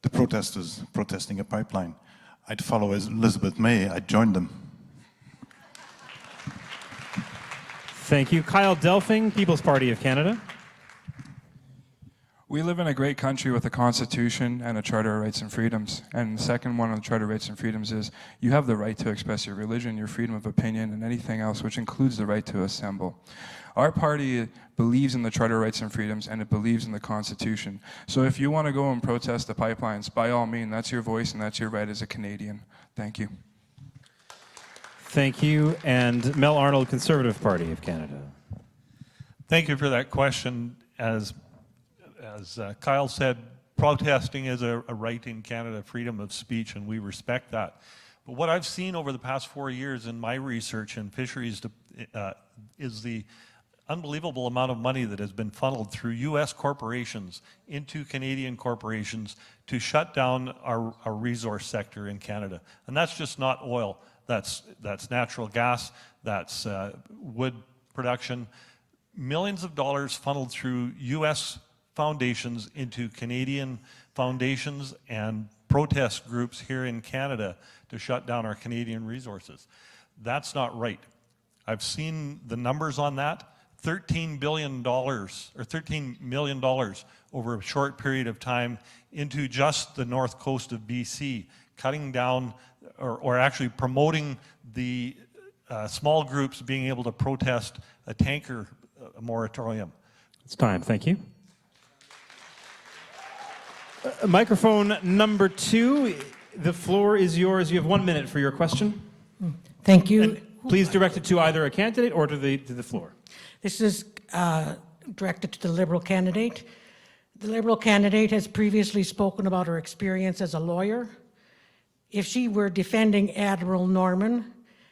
the protesters protesting a pipeline? I'd follow Elizabeth May. I'd join them. Thank you. Kyle Delphing, People's Party of Canada. We live in a great country with a constitution and a Charter of Rights and Freedoms. And the second one of the Charter of Rights and Freedoms is you have the right to express your religion, your freedom of opinion, and anything else, which includes the right to assemble. Our party believes in the Charter of Rights and Freedoms, and it believes in the Constitution. So if you want to go and protest the pipelines, by all means, that's your voice and that's your right as a Canadian. Thank you. Thank you. And Mel Arnold, Conservative Party of Canada. Thank you for that question. As Kyle said, protesting is a right in Canada, freedom of speech, and we respect that. But what I've seen over the past 4 years in my research in fisheries is the unbelievable amount of money that has been funneled through U.S. corporations into Canadian corporations to shut down our resource sector in Canada. And that's just not oil. That's natural gas, that's wood production. Millions of dollars funneled through U.S. foundations into Canadian foundations and protest groups here in Canada to shut down our Canadian resources. That's not right. I've seen the numbers on that. $13 billion or $13 million over a short period of time into just the north coast of BC, cutting down or actually promoting the small groups being able to protest a tanker moratorium. It's time. Thank you. Microphone number 2. The floor is yours. You have 1 minute for your question. Thank you. And please direct it to either a candidate or to the floor. This is directed to the Liberal candidate. The Liberal candidate has previously spoken about her experience as a lawyer. If she were defending Admiral Norman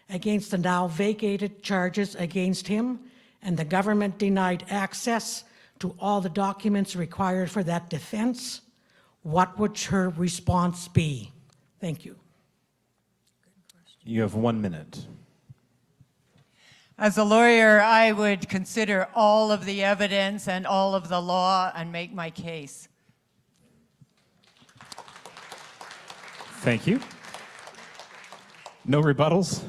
against the now vacated charges against him, and the government denied access to all the documents required for that defense, what would her response be? Thank you. You have 1 minute. As a lawyer, I would consider all of the evidence and all of the law and make my case. Thank you. No rebuttals?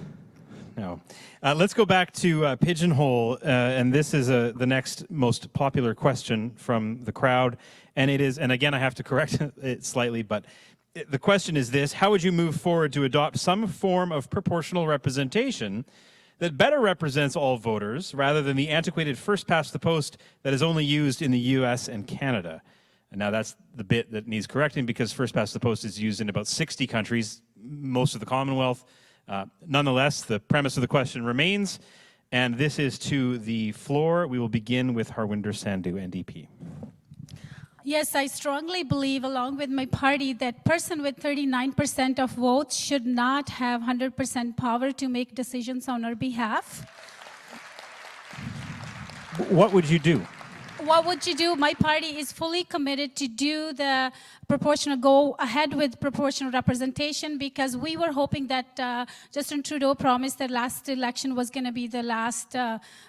No. Let's go back to Pigeonhole, and this is the next most popular question from the crowd. And it is, and again, I have to correct it slightly, but the question is this: how would you move forward to adopt some form of proportional representation that better represents all voters rather than the antiquated first-past-the-post that is only used in the US and Canada? And now that's the bit that needs correcting, because first-past-the-post is used in about 60 countries, most of the Commonwealth. Nonetheless, the premise of the question remains, and this is to the floor. We will begin with Harwinder Sandhu, NDP. Yes, I strongly believe, along with my party, that person with 39% of votes should not have 100% power to make decisions on our behalf. What would you do? What would you do? My party is fully committed to do the proportional, go ahead with proportional representation, because we were hoping that Justin Trudeau promised that last election was going to be the last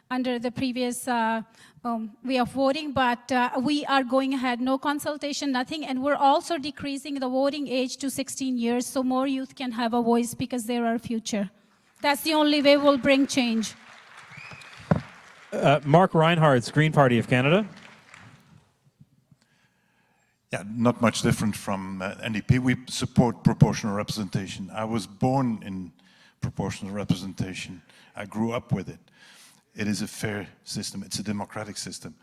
under the previous way of voting, but we are going ahead, no consultation, nothing, and we're also decreasing the voting age to 16 years so more youth can have a voice, because they're our future. That's the only way we'll bring change. Mark Reinhardt's Green Party of Canada. Yeah, not much different from NDP. We support proportional representation. I was born in proportional representation. I grew up with it. It is a fair system. It's a democratic system.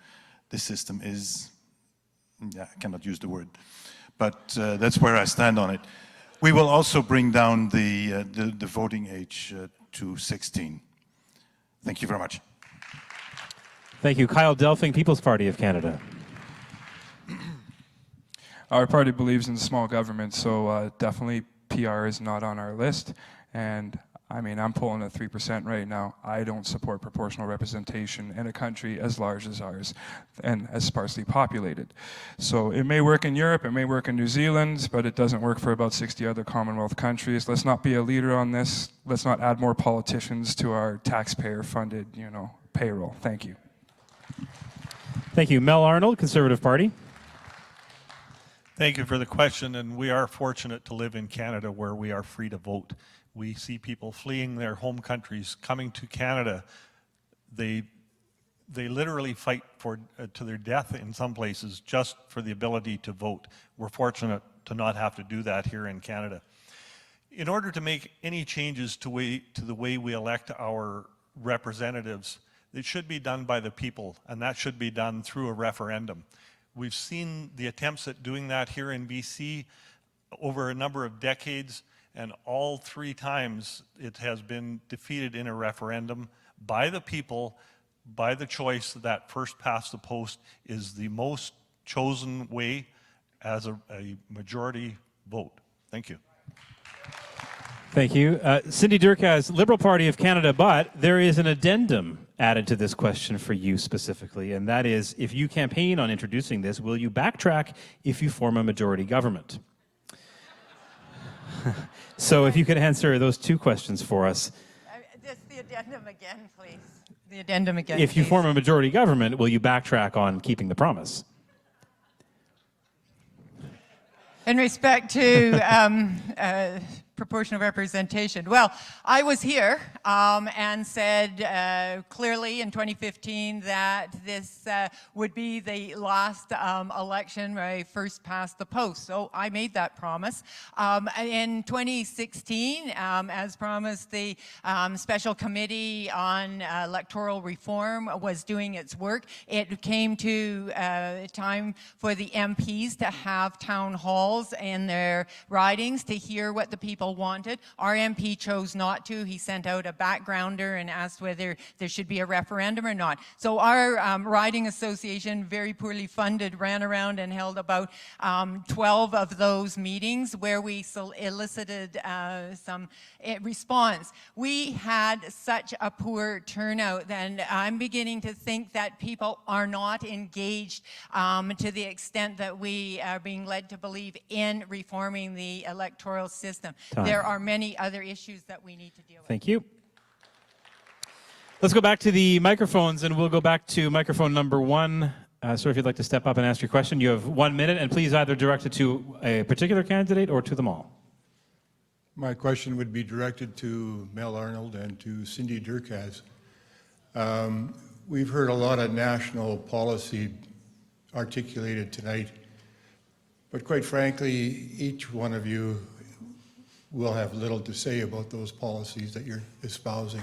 this system is, yeah, I cannot use the word, but that's where I stand on it. We will also bring down the voting age to 16. Thank you very much. Thank you. Kyle Delphing, People's Party of Canada. Our party believes in small government, so definitely PR is not on our list. And I mean, I'm polling at 3% right now. I don't support proportional representation in a country as large as ours and as sparsely populated. So it may work in Europe, it may work in New Zealand, but it doesn't work for about 60 other Commonwealth countries. Let's not be a leader on this. Let's not add more politicians to our taxpayer-funded, payroll. Thank you. Thank you. Mel Arnold, Conservative Party. Thank you for the question, and we are fortunate to live in Canada where we are free to vote. We see people fleeing their home countries, coming to Canada. They literally fight to their death in some places just for the ability to vote. We're fortunate to not have to do that here in Canada. In order to make any changes to the way we elect our representatives, it should be done by the people, and that should be done through a referendum. We've seen the attempts at doing that here in BC over a number of decades, and all 3 times it has been defeated in a referendum by the people, by the choice that first past the post is the most chosen way as a majority vote. Thank you. Thank you. Cindy Durkaz, Liberal Party of Canada, but there is an addendum added to this question for you specifically, and that is, if you campaign on introducing this, will you backtrack if you form a majority government? So if you could answer those 2 questions for us. Just the addendum again, please. The addendum again, If you please. form a majority government, will you backtrack on keeping the promise? In respect to proportional representation, well, I was here and said clearly in 2015 that this would be the last election where I first passed the post. So I made that promise. In 2016, as promised, the Special Committee on Electoral Reform was doing its work. It came to time for the MPs to have town halls in their ridings to hear what the people wanted. Our MP chose not to. He sent out a backgrounder and asked whether there should be a referendum or not. So our riding association, very poorly funded, ran around and held about 12 of those meetings where we elicited some response. We had such a poor turnout that I'm beginning to think that people are not engaged to the extent that we are being led to believe in reforming the electoral system. There are many other issues that we need to deal with. Thank you. Let's go back to the microphones, and we'll go back to microphone number 1. Sir, if you'd like to step up and ask your question, you have 1 minute, and please either direct it to a particular candidate or to them all. My question would be directed to Mel Arnold and to Cindy Durkaz. We've heard a lot of national policy articulated tonight, but quite frankly, each one of you will have little to say about those policies that you're espousing.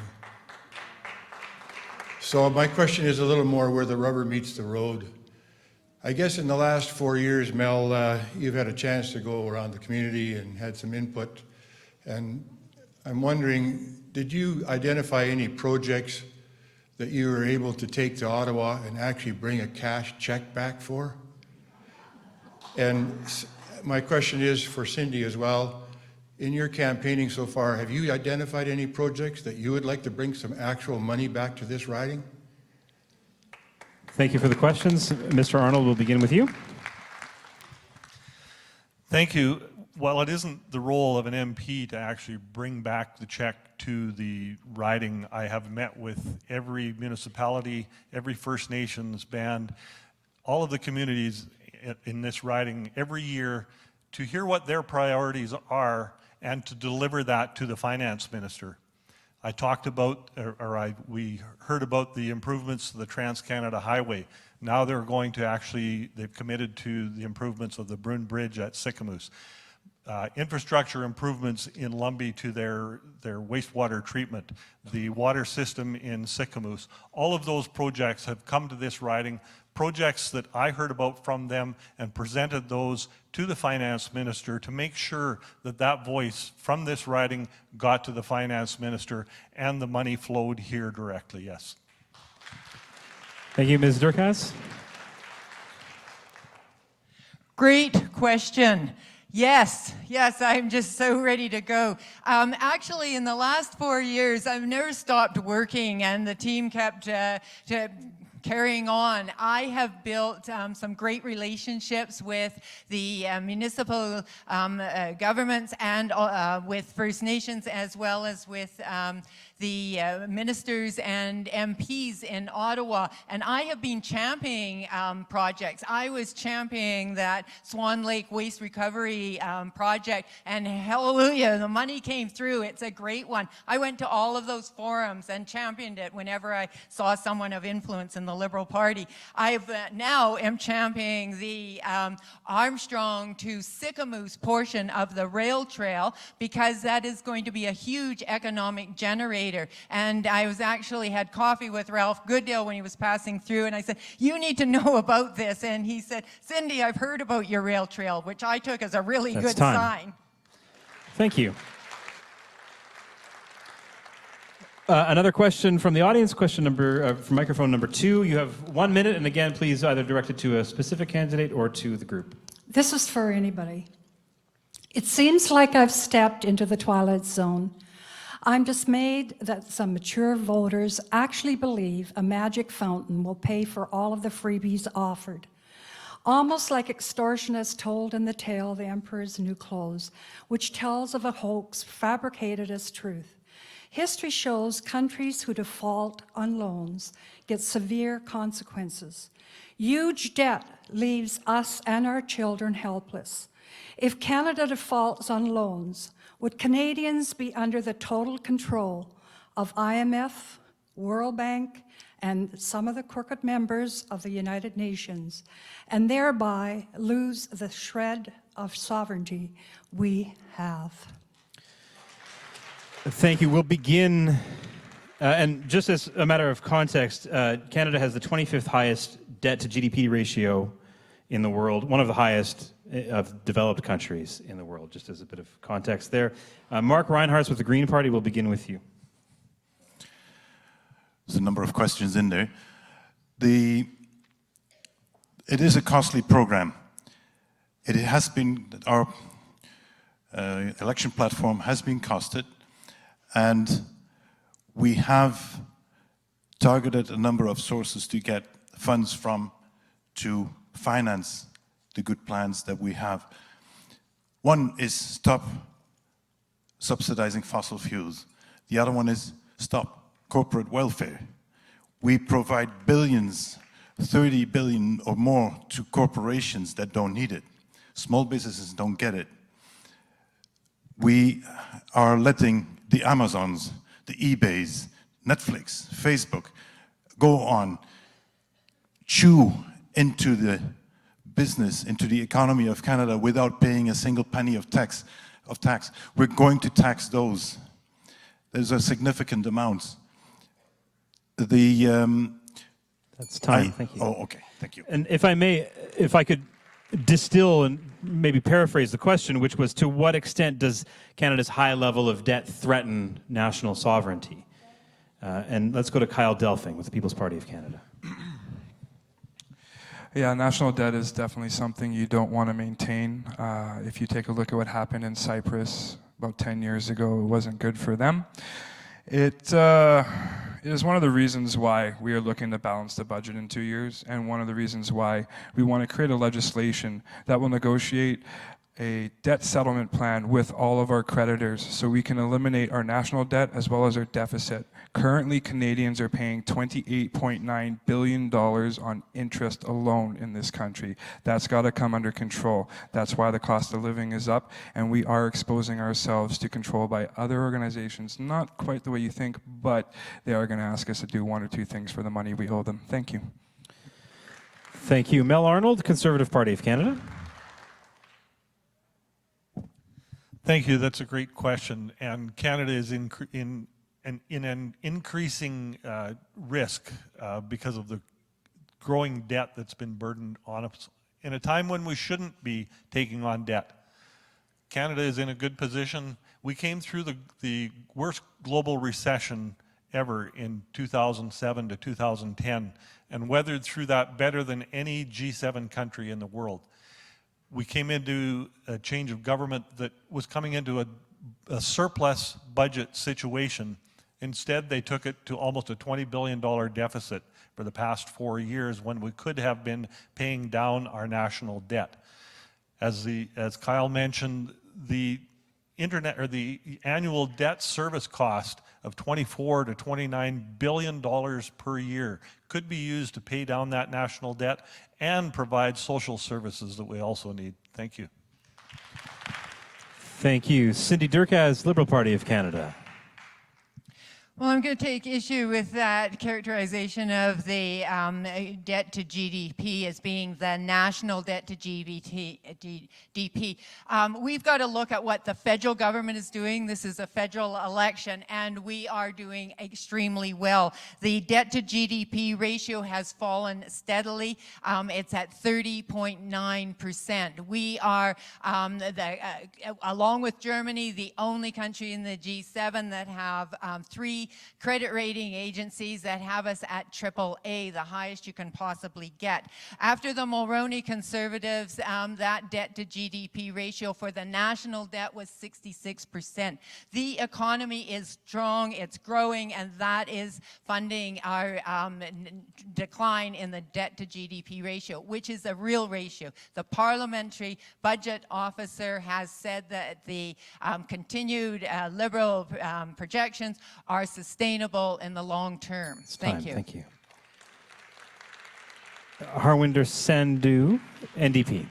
So my question is a little more where the rubber meets the road. I guess in the last 4 years, Mel, you've had a chance to go around the community and had some input. And I'm wondering, did you identify any projects that you were able to take to Ottawa and actually bring a cash check back for? And my question is for Cindy as well. In your campaigning so far, have you identified any projects that you would like to bring some actual money back to this riding? Thank you for the questions. Mr. Arnold, we'll begin with you. Thank you. While it isn't the role of an MP to actually bring back the check to the riding, I have met with every municipality, every First Nations band, all of the communities in this riding every year to hear what their priorities are and to deliver that to the finance minister. I talked about, we heard about the improvements to the Trans-Canada Highway. Now they're going to they've committed to the improvements of the Bruin Bridge at Sicamous. infrastructure improvements in Lumby to their wastewater treatment, the water system in Sicamous. All of those projects have come to this riding, projects that I heard about from them and presented those to the finance minister to make sure that that voice from this riding got to the finance minister and the money flowed here directly, yes. Thank you, Ms. Durkas. Great question. Yes, I'm just so ready to go. Actually, in the last 4 years, I've never stopped working, and the team kept carrying on. I have built some great relationships with the municipal governments and with First Nations, as well as with the ministers and MPs in Ottawa, and I have been championing projects. I was championing that Swan Lake Waste Recovery project, and hallelujah, the money came through. It's a great one. I went to all of those forums and championed it whenever I saw someone of influence in the Liberal Party. I now am championing the Armstrong to Sicamous portion of the rail trail, because that is going to be a huge economic generator. And I was actually had coffee with Ralph Goodale when he was passing through, and I said, you need to know about this. And he said, Cindy, I've heard about your rail trail, which I took as a really good sign. Thank you. Another question from the audience, question number, from microphone number 2. You have 1 minute, and again, please either direct it to a specific candidate or to the group. This is for anybody. It seems like I've stepped into the twilight zone. I'm dismayed that some mature voters actually believe a magic fountain will pay for all of the freebies offered. Almost like extortionists told in the tale, The Emperor's New Clothes, which tells of a hoax fabricated as truth. History shows countries who default on loans get severe consequences. Huge debt leaves us and our children helpless. If Canada defaults on loans, would Canadians be under the total control of IMF, World Bank, and some of the crooked members of the United Nations, and thereby lose the shred of sovereignty we have? Thank you. We'll begin, and just as a matter of context, Canada has the 25th highest debt to GDP ratio in the world, one of the highest of developed countries in the world, just as a bit of context there. Mark Reinhardt with the Green Party, will begin with you. There's a number of questions in there. It is a costly program. It has been, our election platform has been costed, and we have targeted a number of sources to get funds from to finance the good plans that we have. One is stop subsidizing fossil fuels. The other one is stop corporate welfare. We provide billions, 30 billion or more, to corporations that don't need it. Small businesses don't get it. We are letting the Amazons, the eBays, Netflix, Facebook go on, chew into the business, into the economy of Canada without paying a single penny of tax. We're going to tax those. There's a significant amount. That's time. Thank you. Oh, okay. Thank you. And if I may, if I could distill and maybe paraphrase the question, which was, to what extent does Canada's high level of debt threaten national sovereignty? And let's go to Kyle Delphing with the People's Party of Canada. Yeah, national debt is definitely something you don't want to maintain. If you take a look at what happened in Cyprus about 10 years ago, it wasn't good for them. It is one of the reasons why we are looking to balance the budget in 2 years, and one of the reasons why we want to create a legislation that will negotiate a debt settlement plan with all of our creditors so we can eliminate our national debt as well as our deficit. Currently, Canadians are paying $28.9 billion on interest alone in this country. That's got to come under control. That's why the cost of living is up, and we are exposing ourselves to control by other organizations, not quite the way you think, but they are going to ask us to do one or two things for the money we owe them. Thank you. Thank you. Mel Arnold, Conservative Party of Canada. Thank you. That's a great question. And Canada is in an increasing risk because of the growing debt that's been burdened on us in a time when we shouldn't be taking on debt. Canada is in a good position. We came through the worst global recession ever in 2007 to 2010 and weathered through that better than any G7 country in the world. We came into a change of government that was coming into a surplus budget situation. Instead, they took it to almost a $20 billion deficit for the past 4 years when we could have been paying down our national debt. As Kyle mentioned, the annual debt service cost of $24 to $29 billion per year could be used to pay down that national debt and provide social services that we also need. Thank you. Thank you. Cindy Durkaz, Liberal Party of Canada. Well, I'm going to take issue with that characterization of the debt to GDP as being the national debt to GDP. We've got to look at what the federal government is doing. This is a federal election, and we are doing extremely well. The debt to GDP ratio has fallen steadily. It's at 30.9%. We are, along with Germany, the only country in the G7 that have 3 credit rating agencies that have us at AAA, the highest you can possibly get. After the Mulroney Conservatives, that debt to GDP ratio for the national debt was 66%. The economy is strong, it's growing, and that is funding our decline in the debt to GDP ratio, which is a real ratio. The Parliamentary Budget Officer has said that the continued Liberal projections are sustainable in the long term. Thank you. Thank you. Harwinder Sandhu, NDP.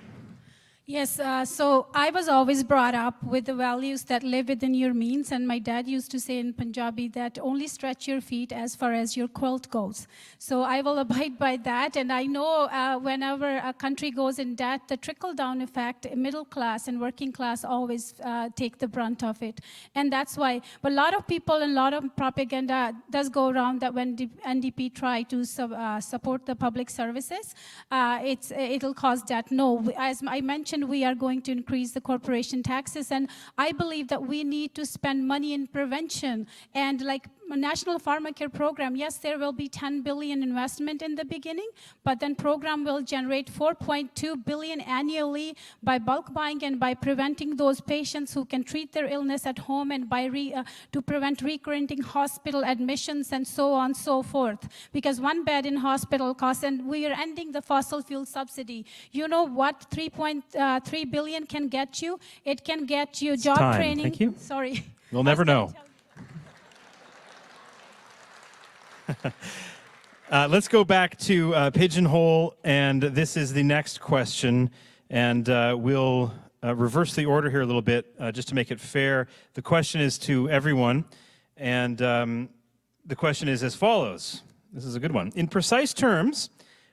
Yes, so I was always brought up with the values that live within your means, and my dad used to say in Punjabi that only stretch your feet as far as your quilt goes. So I will abide by that, and I know whenever a country goes in debt, the trickle-down effect, middle class and working class always take the brunt of it. And that's why, but a lot of people and a lot of propaganda does go around that when the NDP try to support the public services, it'll cause debt. No, as I mentioned, we are going to increase the corporation taxes, and I believe that we need to spend money in prevention. And like National Pharmacare program, yes, there will be 10 billion investment in the beginning, but then program will generate 4.2 billion annually by bulk buying and by preventing those patients who can treat their illness at home, and by to prevent recurring hospital admissions and so on and so forth. Because one bed in hospital costs, and we are ending the fossil fuel subsidy. You know what 3.3 billion can get you? It can get you job training. Thank you. Sorry. We'll never know. Let's go back to Pigeonhole, and this is the next question, and we'll reverse the order here a little bit just to make it fair. The question is to everyone, and the question is as follows. This is a good one. In precise terms,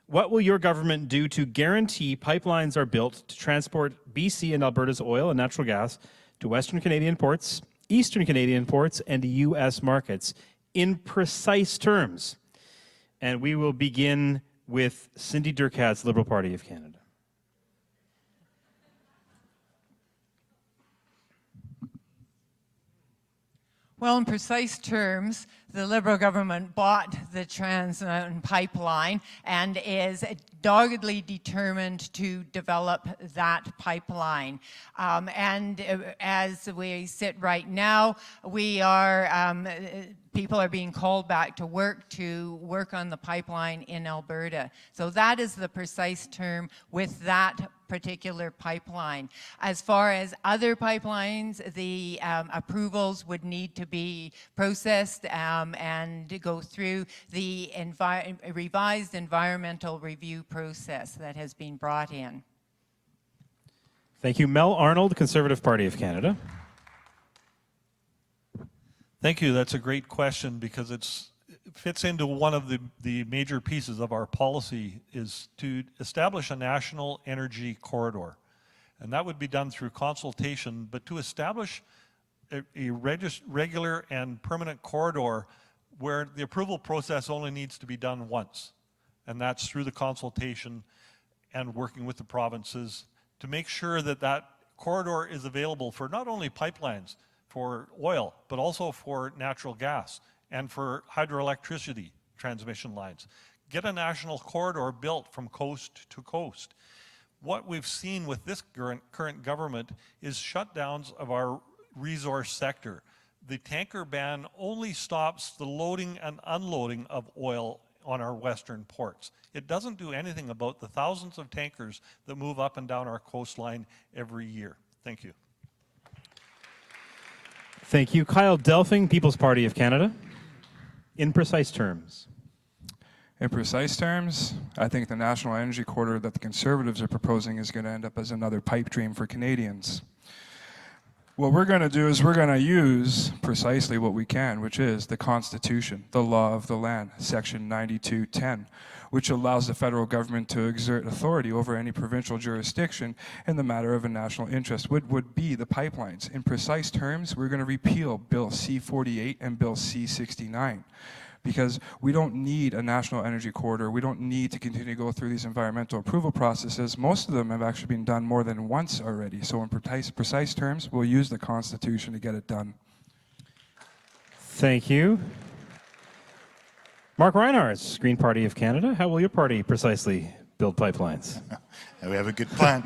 what will your government do to guarantee pipelines are built to transport BC and Alberta's oil and natural gas to Western Canadian ports, Eastern Canadian ports, and U.S. markets? In precise terms. And we will begin with Cindy Durkaz, Liberal Party of Canada. Well, in precise terms, the Liberal government bought the Trans Mountain Pipeline and is doggedly determined to develop that pipeline. And as we sit right now, we are, people are being called back to work on the pipeline in Alberta. So that is the precise term with that particular pipeline. As far as other pipelines, the approvals would need to be processed and go through the revised environmental review process that has been brought in. Thank you. Mel Arnold, Conservative Party of Canada. Thank you. That's a great question because it fits into one of the major pieces of our policy is to establish a national energy corridor. And that would be done through consultation, but to establish a regular and permanent corridor where the approval process only needs to be done once. And that's through the consultation and working with the provinces to make sure that that corridor is available for not only pipelines for oil, but also for natural gas and for hydroelectricity transmission lines. Get a national corridor built from coast to coast. What we've seen with this current government is shutdowns of our resource sector. The tanker ban only stops the loading and unloading of oil on our western ports. It doesn't do anything about the thousands of tankers that move up and down our coastline every year. Thank you. Thank you. Kyle Delphing, People's Party of Canada. In precise terms. In precise terms, I think the national energy corridor that the Conservatives are proposing is going to end up as another pipe dream for Canadians. What we're going to do is we're going to use precisely what we can, which is the Constitution, the law of the land, Section 9210, which allows the federal government to exert authority over any provincial jurisdiction in the matter of a national interest, what would be the pipelines. In precise terms, we're going to repeal Bill C-48 and Bill C-69. Because we don't need a national energy corridor. We don't need to continue to go through these environmental approval processes. Most of them have actually been done more than once already. So in precise terms, we'll use the Constitution to get it done. Thank you. Mark Reinhardt, Green Party of Canada. How will your party precisely build pipelines? We have a good plan.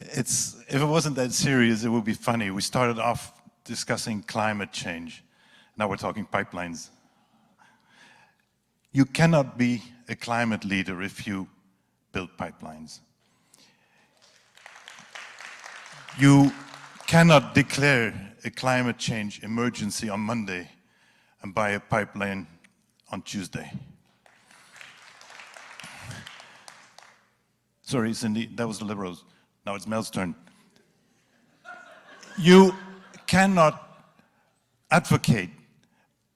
If it wasn't that serious, it would be funny. We started off discussing climate change. Now we're talking pipelines. You cannot be a climate leader if you build pipelines. You cannot declare a climate change emergency on Monday and buy a pipeline on Tuesday. Sorry, Cindy, that was the Liberals. Now it's Mel's turn. You cannot advocate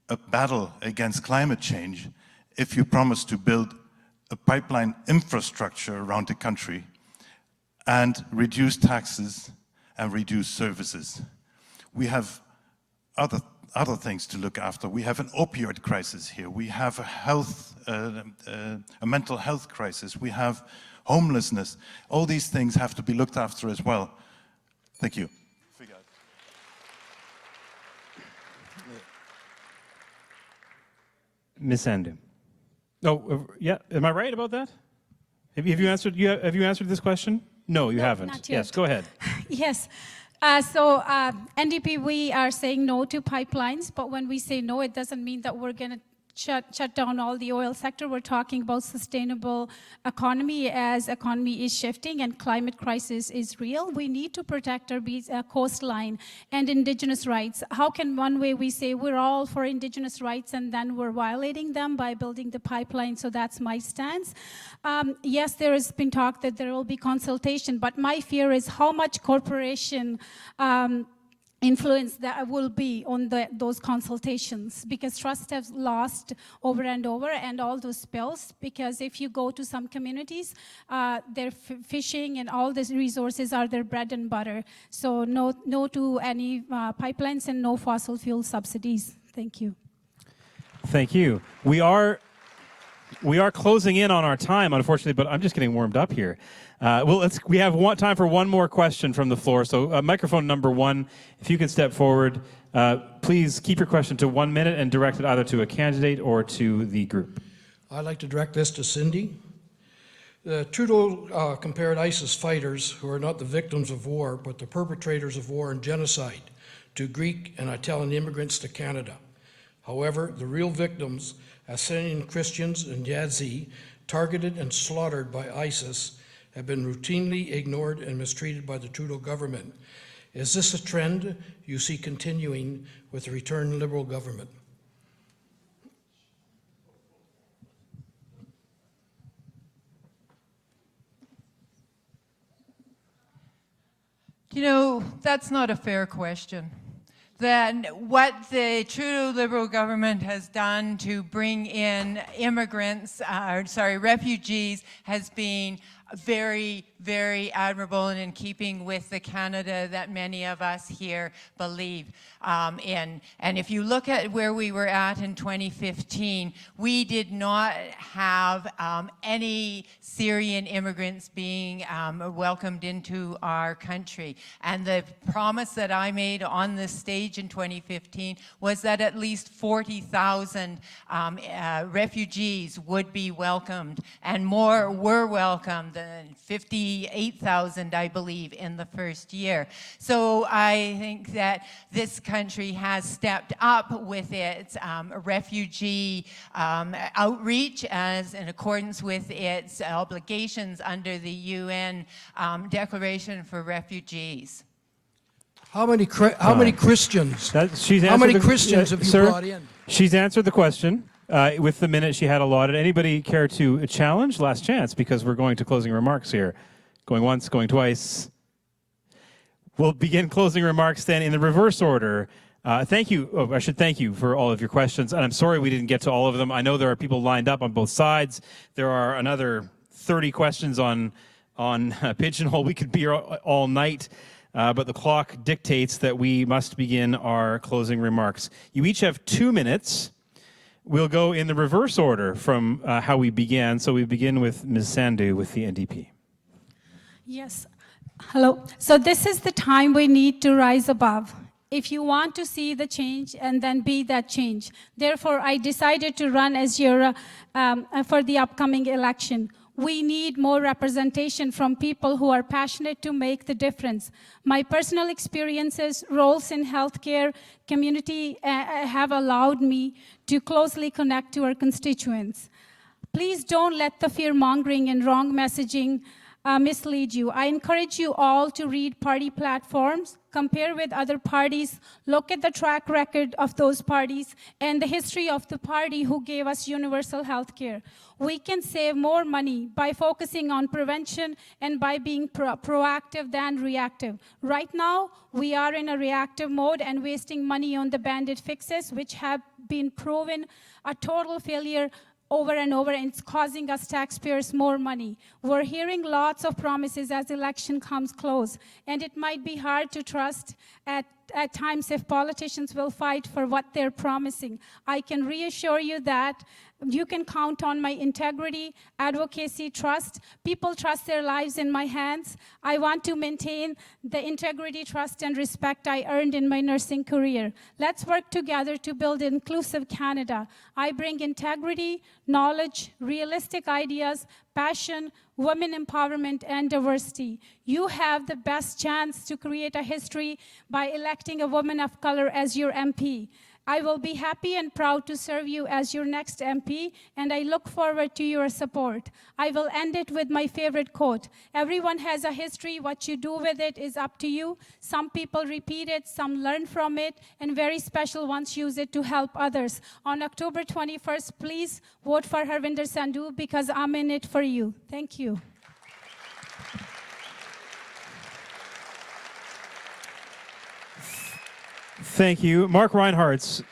a battle against climate change if you promise to build a pipeline infrastructure around the country and reduce taxes and reduce services. We have other things to look after. We have an opioid crisis here. We have a mental health crisis. We have homelessness. All these things have to be looked after as well. Thank you. Ms. Sandu. Oh, yeah. Am I right about that? Have you answered? Have you answered this question? No, you haven't. Not yet. Yes, go ahead. Yes. NDP, we are saying no to pipelines, but when we say no, it doesn't mean that we're going to shut down all the oil sector. We're talking about sustainable economy as economy is shifting and climate crisis is real. We need to protect our coastline and Indigenous rights. How can one way we say we're all for Indigenous rights and then we're violating them by building the pipeline? So that's my stance. Yes, there has been talk that there will be consultation, but my fear is how much corporation influence that will be on those consultations, because trust has lost over and over, and all those spills, because if you go to some communities, their fishing and all these resources are their bread and butter. So no to any pipelines and no fossil fuel subsidies. Thank you. Thank you. We are closing in on our time, unfortunately, but I'm just getting warmed up here. We have time for one more question from the floor. So microphone number 1, if you could step forward, please keep your question to 1 minute and direct it either to a candidate or to the group. I'd like to direct this to Cindy. Trudeau compared ISIS fighters, who are not the victims of war, but the perpetrators of war and genocide, to Greek and Italian immigrants to Canada. However, the real victims, Assyrian Christians and Yazidi, targeted and slaughtered by ISIS, have been routinely ignored and mistreated by the Trudeau government. Is this a trend you see continuing with the returned Liberal government? You know, that's not a fair question. that what the Trudeau Liberal government has done to bring in refugees has been very, very admirable and in keeping with the Canada that many of us here believe in. And if you look at where we were at in 2015, we did not have any Syrian immigrants being welcomed into our country. And the promise that I made on this stage in 2015 was that at least 40,000 refugees would be welcomed, and more were welcomed. 58,000, I believe, in the first year. So I think that this country has stepped up with its refugee outreach as in accordance with its obligations under the UN Declaration for Refugees. How many Christians? How many Christians have you brought in? She's answered the question. With the minute she had allotted. Anybody care to challenge? Last chance, because we're going to closing remarks here. Going once, going twice. We'll begin closing remarks then in the reverse order. Thank you. Oh, I should thank you for all of your questions. And I'm sorry we didn't get to all of them. I know there are people lined up on both sides. There are another 30 questions on Pigeonhole. We could be here all night. But the clock dictates that we must begin our closing remarks. You each have 2 minutes. We'll go in the reverse order from how we began. So we begin with Ms. Sandhu with the NDP. Yes. Hello. So this is the time we need to rise above if you want to see the change and then be that change. Therefore, I decided to run as your for the upcoming election. We need more representation from people who are passionate to make the difference. My personal experiences, roles in healthcare, community have allowed me to closely connect to our constituents. Please don't let the fear-mongering and wrong messaging mislead you. I encourage you all to read party platforms, compare with other parties, look at the track record of those parties and the history of the party who gave us universal health care. We can save more money by focusing on prevention and by being proactive than reactive. Right now, we are in a reactive mode and wasting money on the bandit fixes, which have been proven a total failure over and over, and it's costing us taxpayers more money. We're hearing lots of promises as election comes close, and it might be hard to trust at times if politicians will fight for what they're promising. I can reassure you that you can count on my integrity, advocacy, trust. People trust their lives in my hands. I want to maintain the integrity, trust, and respect I earned in my nursing career. Let's work together to build an inclusive Canada. I bring integrity, knowledge, realistic ideas, passion, women empowerment, and diversity. You have the best chance to create a history by electing a woman of color as your MP. I will be happy and proud to serve you as your next MP, and I look forward to your support. I will end it with my favorite quote. Everyone has a history. What you do with it is up to you. Some people repeat it, some learn from it, and very special ones use it to help others. On October 21st, please vote for Harvinder Sandhu because I'm in it for you. Thank you. Thank you. Mark Reinhardt's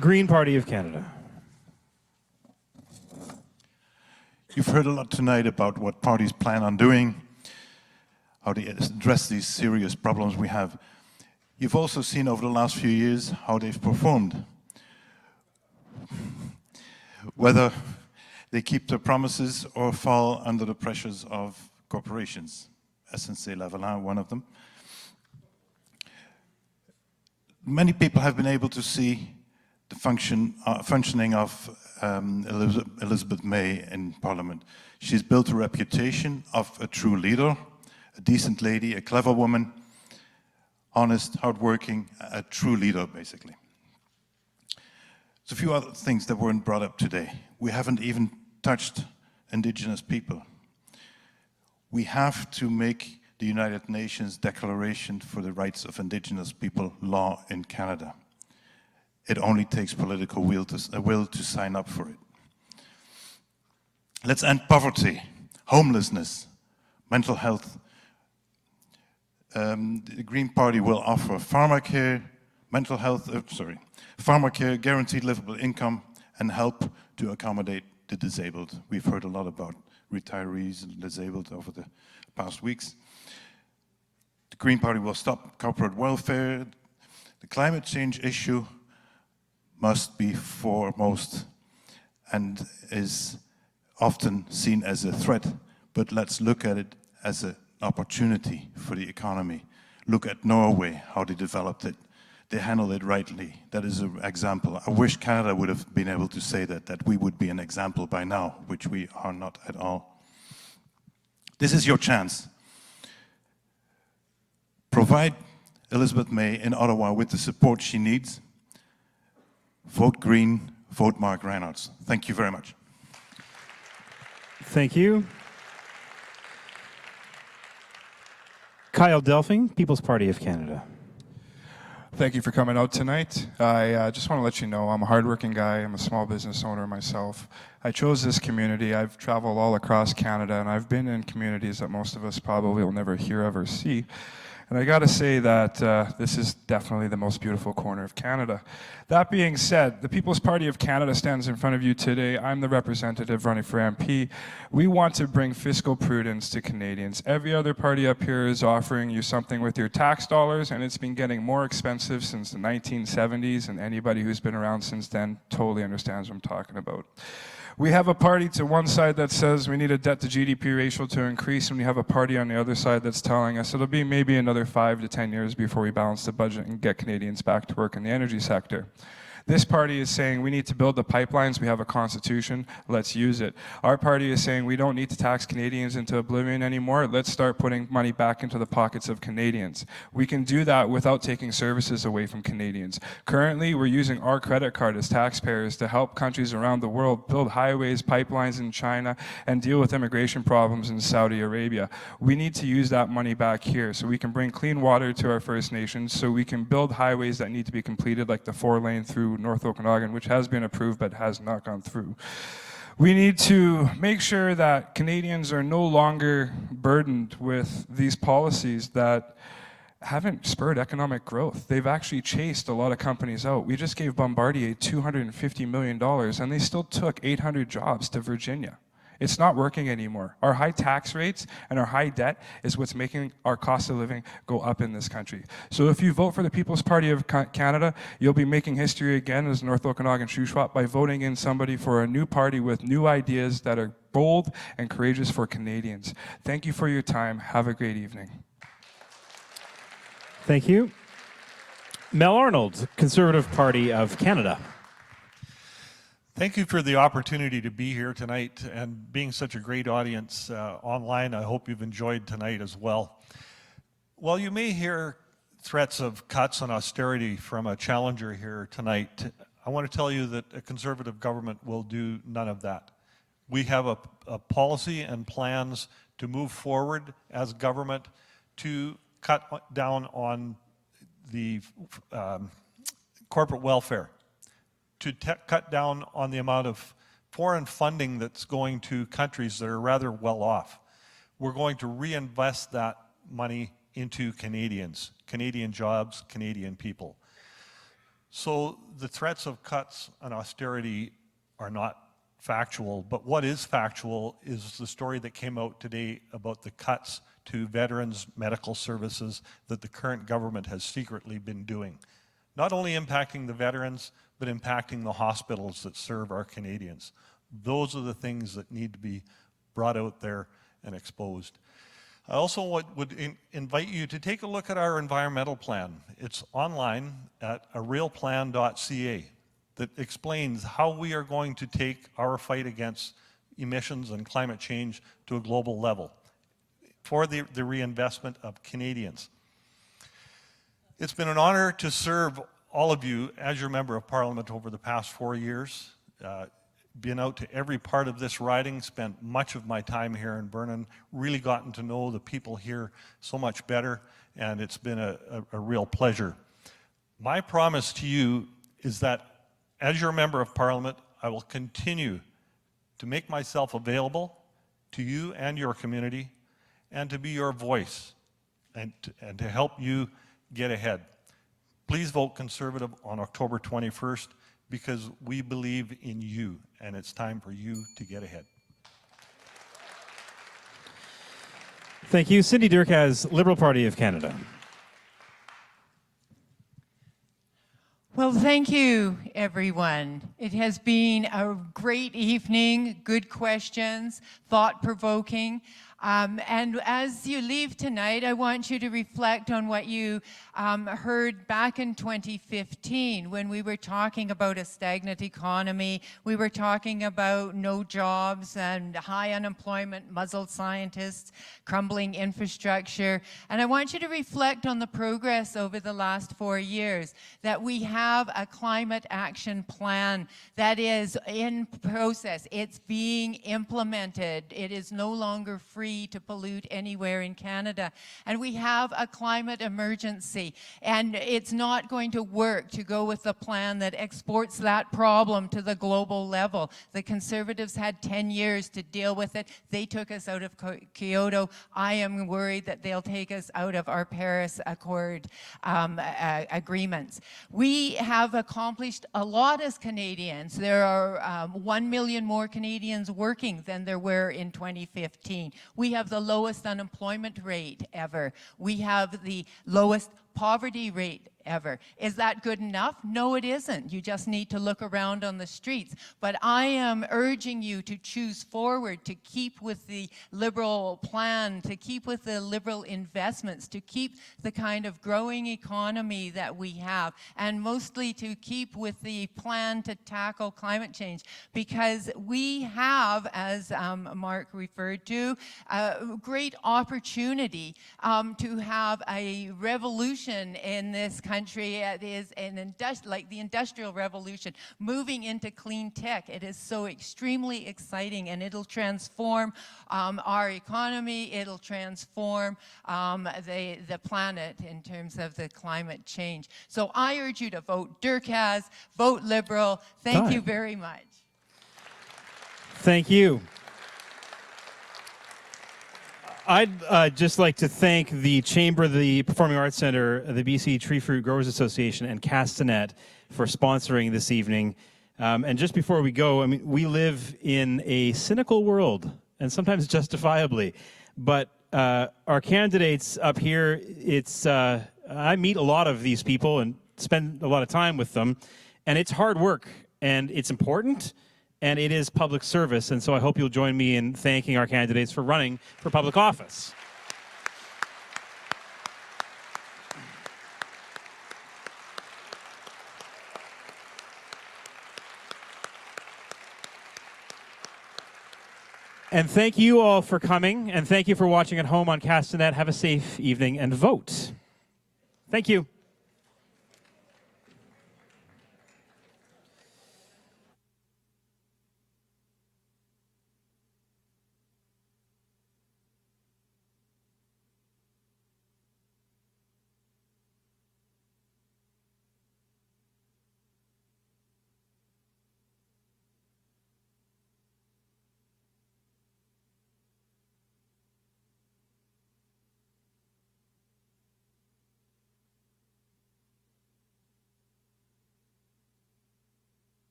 Green Party of Canada. You've heard a lot tonight about what parties plan on doing, how they address these serious problems we have. You've also seen over the last few years how they've performed. Whether they keep their promises or fall under the pressures of corporations. SNC-Lavalin, one of them. Many people have been able to see the functioning of Elizabeth May in Parliament. She's built a reputation of a true leader, a decent lady, a clever woman, honest, hardworking, a true leader, basically. There's a few other things that weren't brought up today. We haven't even touched Indigenous people. We have to make the United Nations Declaration for the Rights of Indigenous People law in Canada. It only takes political will to sign up for it. Let's end poverty, homelessness, mental health. The Green Party will offer pharmacare, mental health, pharmacare, guaranteed livable income, and help to accommodate the disabled. We've heard a lot about retirees and disabled over the past weeks. The Green Party will stop corporate welfare. The climate change issue must be foremost and is often seen as a threat, but let's look at it as an opportunity for the economy. Look at Norway, how they developed it. They handled it rightly. That is an example. I wish Canada would have been able to say that we would be an example by now, which we are not at all. This is your chance. Provide Elizabeth May in Ottawa with the support she needs. Vote Green, vote Mark Reinhardt. Thank you very much. Thank you. Kyle Delphing, People's Party of Canada. Thank you for coming out tonight. I just want to let you know I'm a hardworking guy. I'm a small business owner myself. I chose this community. I've traveled all across Canada, and I've been in communities that most of us probably will never hear of or see. And I got to say that this is definitely the most beautiful corner of Canada. That being said, the People's Party of Canada stands in front of you today. I'm the representative running for MP. We want to bring fiscal prudence to Canadians. Every other party up here is offering you something with your tax dollars, and it's been getting more expensive since the 1970s, and anybody who's been around since then totally understands what I'm talking about. We have a party to one side that says we need a debt to GDP ratio to increase, and we have a party on the other side that's telling us it'll be maybe another 5 to 10 years before we balance the budget and get Canadians back to work in the energy sector. This party is saying we need to build the pipelines, we have a constitution, let's use it. Our party is saying we don't need to tax Canadians into oblivion anymore, let's start putting money back into the pockets of Canadians. We can do that without taking services away from Canadians. Currently, we're using our credit card as taxpayers to help countries around the world build highways, pipelines in China, and deal with immigration problems in Saudi Arabia. We need to use that money back here so we can bring clean water to our First Nations, so we can build highways that need to be completed, like the 4-lane through North Okanagan, which has been approved but has not gone through. We need to make sure that Canadians are no longer burdened with these policies that haven't spurred economic growth. They've actually chased a lot of companies out. We just gave Bombardier $250 million, and they still took 800 jobs to Virginia. It's not working anymore. Our high tax rates and our high debt is what's making our cost of living go up in this country. So if you vote for the People's Party of Canada, you'll be making history again as North Okanagan Shuswap by voting in somebody for a new party with new ideas that are bold and courageous for Canadians. Thank you for your time. Have a great evening. Thank you. Mel Arnold, Conservative Party of Canada. Thank you for the opportunity to be here tonight and being such a great audience online. I hope you've enjoyed tonight as well. While you may hear threats of cuts and austerity from a challenger here tonight, I want to tell you that a Conservative government will do none of that. We have a policy and plans to move forward as government to cut down on the corporate welfare, to cut down on the amount of foreign funding that's going to countries that are rather well off. We're going to reinvest that money into Canadians, Canadian jobs, Canadian people. So the threats of cuts and austerity are not factual, but what is factual is the story that came out today about the cuts to veterans' medical services that the current government has secretly been doing. Not only impacting the veterans, but impacting the hospitals that serve our Canadians. Those are the things that need to be brought out there and exposed. I also would invite you to take a look at our environmental plan. It's online at arealplan.ca that explains how we are going to take our fight against emissions and climate change to a global level for the reinvestment of Canadians. It's been an honor to serve all of you as your member of Parliament over the past 4 years. Been out to every part of this riding, spent much of my time here in Vernon, really gotten to know the people here so much better, and it's been a real pleasure. My promise to you is that as your member of Parliament, I will continue to make myself available to you and your community, and to be your voice, and to help you get ahead. Please Please vote Conservative on October 21st because we believe in you, and it's time for you to get ahead. Thank you. Cindy Durkaz, Liberal Party of Canada. Well, thank you, everyone. It has been a great evening, good questions, thought-provoking. And as you leave tonight, I want you to reflect on what you heard back in 2015 when we were talking about a stagnant economy. We were talking about no jobs and high unemployment, muzzled scientists, crumbling infrastructure. And I want you to reflect on the progress over the last 4 years, that we have a climate action plan that is in process. It's being implemented. It is no longer free to pollute anywhere in Canada. And we have a climate emergency. And it's not going to work to go with a plan that exports that problem to the global level. The Conservatives had 10 years to deal with it. They took us out of Kyoto. I am worried that they'll take us out of our Paris Accord agreements. We have accomplished a lot as Canadians. There are 1 million more Canadians working than there were in 2015. We have the lowest unemployment rate ever. We have the lowest poverty rate ever. Is that good enough? No, it isn't. You just need to look around on the streets. But I am urging you to choose forward, to keep with the Liberal plan, to keep with the Liberal investments, to keep the kind of growing economy that we have, and mostly to keep with the plan to tackle climate change. Because we have, as Mark referred to, a great opportunity to have a revolution in this country. It is like the Industrial Revolution, moving into clean tech. It is so extremely exciting, and it'll transform our economy. It'll transform the planet in terms of the climate change. So I urge you to vote Durkaz, vote Liberal. Thank you very much. Thank you. I'd just like to thank the Chamber, the Performing Arts Centre, the BC Tree Fruit Growers Association, and Castanet for sponsoring this evening. And just before we go, I mean, we live in a cynical world, and sometimes justifiably. But our candidates up here, I meet a lot of these people and spend a lot of time with them, and it's hard work, and it's important. And it is public service, and so I hope you'll join me in thanking our candidates for running for public office. And thank you all for coming, and thank you for watching at home on Castanet. Have a safe evening and vote. Thank you.